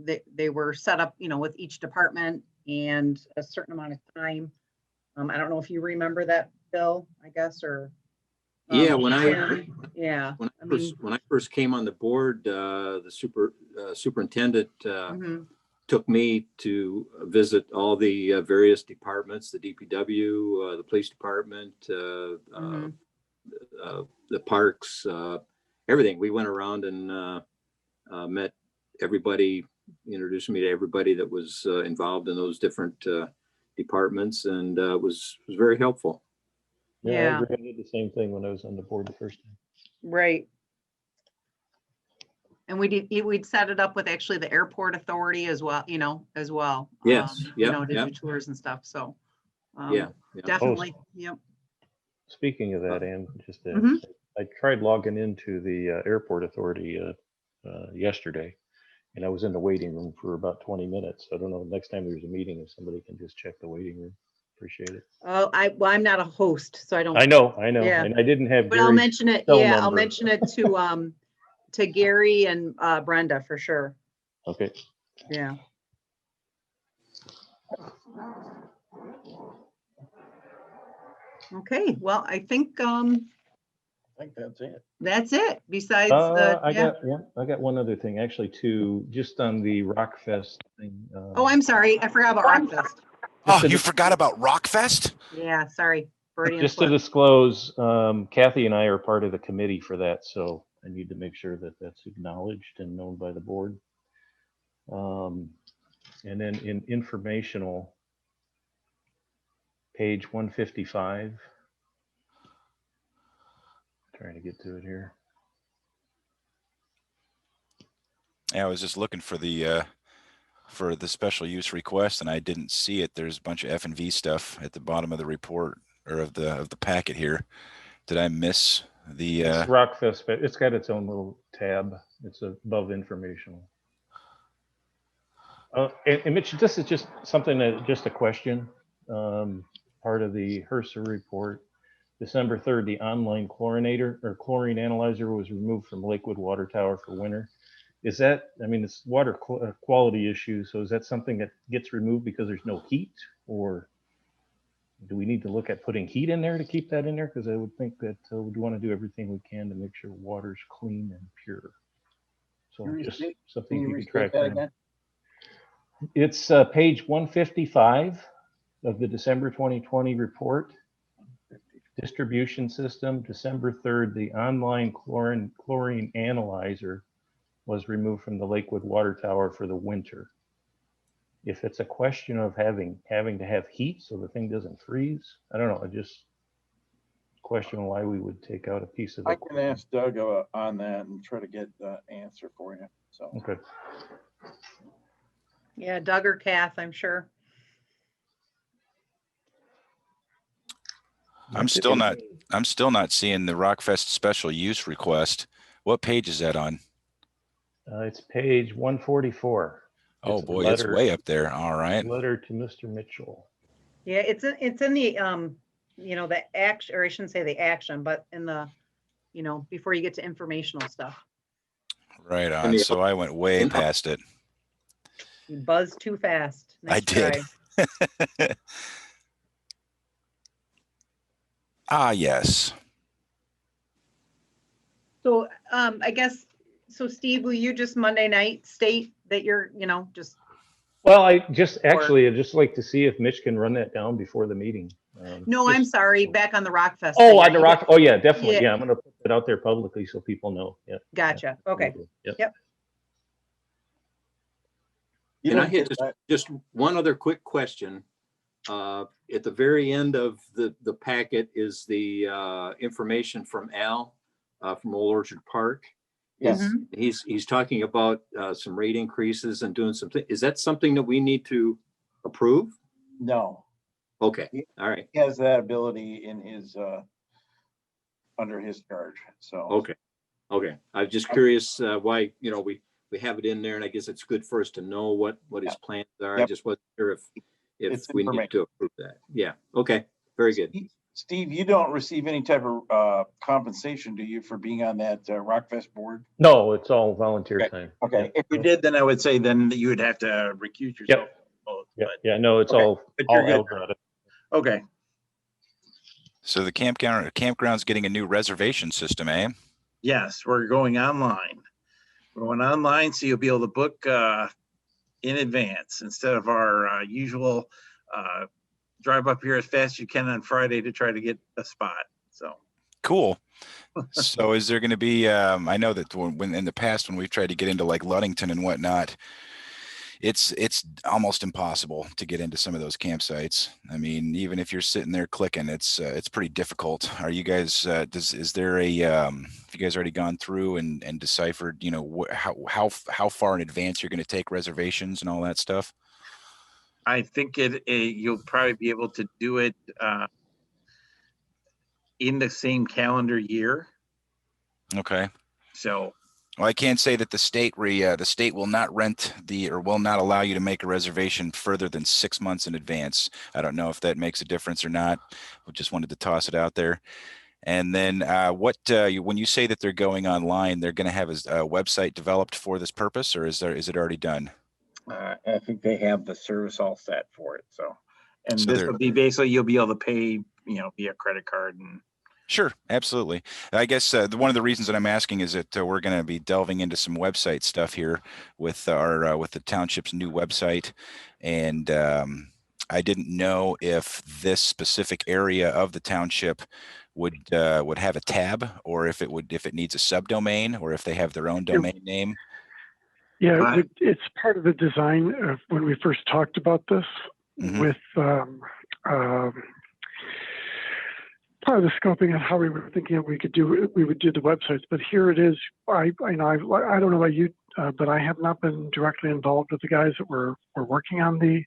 they were set up, with each department and a certain amount of time. I don't know if you remember that, Bill, I guess, or. Yeah, Tim. Yeah. when I first came on the board, the superintendent Mhm. took me to visit all the various departments, the DPW, the police department, Mhm. the parks, everything. We went around and met everybody, introduced me to everybody that was involved in those different departments, and was very helpful. Yeah, I Yeah. agree. I did the same thing when I was on the board the first time. Right. And we'd set it up with actually the airport authority as well, as well. Yes, To yep, do yep. tours and stuff. So. Yeah, yeah. Definitely. Yep. Speaking of that, Ann, Mhm. I tried logging into the airport authority yesterday, and I was in the waiting room for about 20 minutes. I don't know, next time there's a meeting, if somebody can just check the waiting room. Appreciate it. Oh, I'm not a host, so I don't. I know, Yeah. and I didn't have But I'll Gary's mention it. cell Yeah, I'll number. mention it to Gary and Brenda for sure. Okay. Yeah. Okay, well, I think I think that's it. that's it. Besides I got one other thing, actually, too, just on the Rockfest thing. Oh, I'm sorry. I forgot about Rockfest. Oh, to you the- forgot about Rockfest? Yeah, sorry. Freudian Just to slip. disclose, Kathy and I are part of the committee for that, so I need to make sure that that's acknowledged and known by the board. And then in informational, page 155. Trying to get to it here. Yeah, I was just looking for the special use request and I didn't see it. There's a bunch of F&V stuff at the bottom of the report or of the packet here. Did I miss the It's Rockfest, but it's got its own little tab. It's above informational. And Mitch, this is just something that, just a question. Part of the HRSA report, December 3rd, the online chlorinator or chlorine analyzer was removed from Lakewood Water Tower for winter. Is that, I mean, it's water quality issue. So is that something that gets removed because there's no heat, or do we need to look at putting heat in there to keep that in there? Because I would think that we'd want to do everything we can to make sure water's clean and pure. So just something you can track down. It's page 155 of the December 2020 report. Distribution system, December 3rd, the online chlorine analyzer was removed from the Lakewood Water Tower for the winter. If it's a question of having to have heat so the thing doesn't freeze, I don't know. I just question why we would take out a piece of it. I can ask Doug on that and try to get the answer for you. So Okay. Yeah, Doug or Kath, I'm sure. I'm still not seeing the Rockfest special use request. What page is that on? It's page 144. Oh It's a boy, it's letter- way up there. All right. Letter to Mr. Mitchell. Yeah, it's in the the action, or I shouldn't say the action, but in the before you get to informational stuff. Right on. So I went way past it. You buzzed too fast. I did. Try. Ah, yes. So I guess, so Steve, will you just Monday night state that you're, just. Well, I'd just like to see if Mitch can run that down before the meeting. No, I'm sorry, back on the Rockfest. Oh, thing. on the Rock. Oh, yeah, definitely. Yeah. Yeah, I'm going to put it out there publicly so people know. Yeah. Gotcha. Okay. Yep. And I had just one other quick question. At the very end of the packet is the information from Al from Old Orchard Park. yes, He's talking about some rate increases and doing something. Is that something that we need to approve? no, Okay, all right. he has that ability in his under his charge. So Okay. I'm just curious why, we have it in there, and I guess it's good for us to know what his plans are. I Yep. just wasn't sure if It's we need information. to approve that. Yeah, okay, very good. Steve, you don't receive any type of compensation, do you, for being on that Rockfest board? No, it's all volunteer Okay. time. Okay, Yep, if you did, then I would say then you would have to recuse yourself. from both, Yeah, but- yeah, no, it's Okay, all but you're good. Alberta. Okay, So the campground's getting a new reservation system, eh? yes, we're going online. We're going online, so you'll be able to book in advance instead of our usual drive up here as fast as you can on Friday to try to get a spot. So Cool. So is there going to be, I know that when in the past, when we've tried to get into like Ludington and whatnot, it's almost impossible to get into some of those campsites. I mean, even if you're sitting there clicking, it's pretty difficult. Are you guys, is there a, have you guys already gone through and deciphered, you know, how far in advance you're going to take reservations and all that stuff? I think you'll probably be able to do it in the same calendar year. Okay. So Well, I can't say that the state will not rent or will not allow you to make a reservation further than 6 months in advance. I don't know if that makes a difference or not. I just wanted to toss it out there. And then when you say that they're going online, they're going to have a website developed for this purpose, or is it already done? I think they have the service all set for it. So, and So this will be basically, you'll be able to pay, via credit card and. Sure, absolutely. I guess one of the reasons that I'm asking is that we're going to be delving into some website stuff here with the township's new website, and I didn't know if this specific area of the township would have a tab, or if it needs a subdomain, or if they have their own domain name. Yeah, it's part of the design of when we first talked about this with part of the scoping and how we were thinking we would do the websites. But here it is. I don't know about you, but I have not been directly involved with the guys that were working on the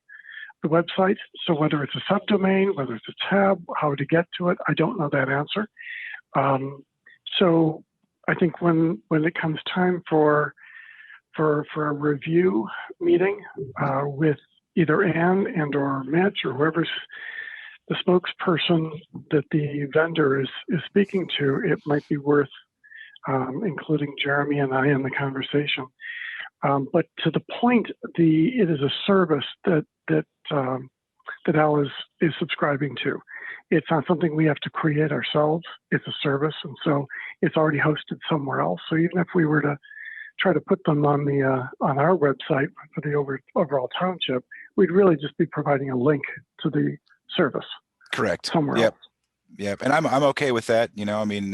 website. So whether it's a subdomain, whether it's a tab, how to get to it, I don't know that answer. So I think when it comes time for a review meeting with either Ann and or Mitch or whoever's the spokesperson that the vendor is speaking to, it might be worth including Jeremy and I in the conversation. But to the point, it is a service that Al is subscribing to. It's not something we have to create ourselves. It's a service, and so it's already hosted somewhere else. So even if we were to try to put them on our website for the overall township, we'd really just be providing a link to the service. Correct. Somewhere Yep. else. Yep. And I'm okay with that. I mean,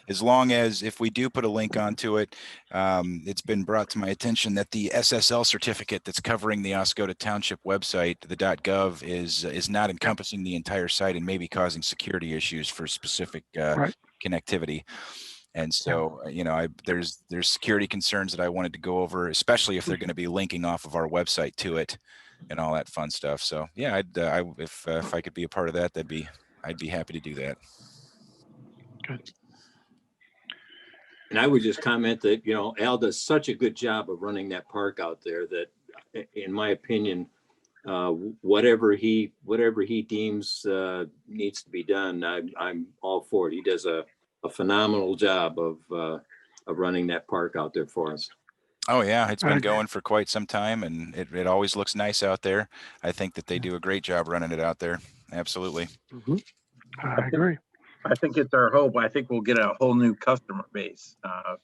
as long as if we do put a link onto it, it's been brought to my attention that the SSL certificate that's covering the Oscoda Township website, the .gov, is not encompassing the entire site and maybe causing security issues for specific connectivity. And so, there's security concerns that I wanted to go over, especially if they're going to be linking off of our website to it and all that fun stuff. So yeah, if I could be a part of that, I'd be happy to do that. Good. And I would just comment that, Al does such a good job of running that park out there that, in my opinion, whatever he deems needs to be done, I'm all for it. He does a phenomenal job of running that park out there for us. Oh yeah, it's been going for quite some time, and it always looks nice out there. I think that they do a great job running it out there. Absolutely. Mm-hmm. I agree. I think it's our hope. I think we'll get a whole new customer base,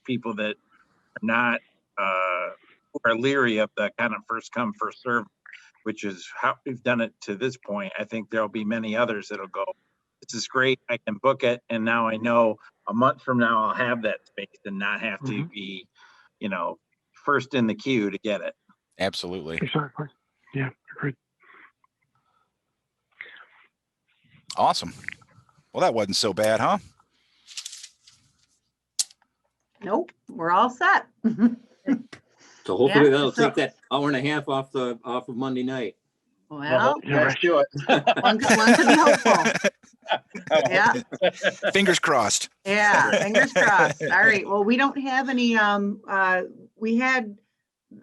people that are not who are leery of the kind of first come, first serve, which is how we've done it to this point. I think there'll be many others that'll go, this is great, I can book it, and now I know a month from now I'll have that space and not have to be, first in the queue to get it. Absolutely. Exactly. Yeah, agreed. Awesome. Well, that wasn't so bad, huh? Nope, we're all set. So hopefully that'll so- take that hour and a half off of Monday night. Well, Yeah, Let's do it. one could be hopeful. Yeah. Fingers crossed. Yeah, fingers crossed. All right. Well, we don't have any, we had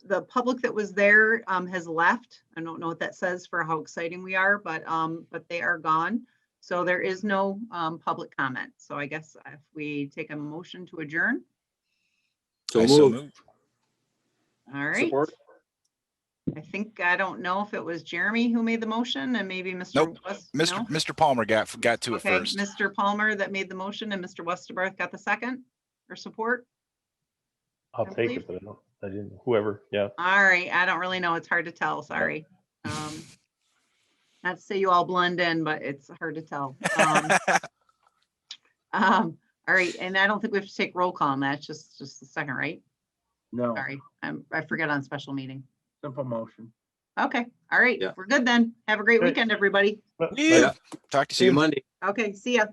the public that was there has left. I don't know what that says for how exciting we are, but they are gone. So there is no public comment. So I guess if we take a motion to adjourn. So I so moved. move. All right. Support. I don't know if it was Jeremy who made the motion and maybe Mr. Nope. West. Mr. no? Mr. Palmer got to it Okay, first. Mr. Palmer that made the motion and Mr. Westerbarth got the second or support. I'll I take believe- it, but I didn't, whoever, yeah. All right, I don't really know. It's hard to tell. Sorry. Not to say you all blend in, but it's hard to tell. All right, and I don't think we have to take roll call on that. It's just the second, right? No, Sorry, I forget on special meeting. simple motion. Okay, all right, Yeah. we're good then. Have a great Okay. weekend, everybody. But- Yeah. Talk to See you you soon. Monday. Okay, see ya.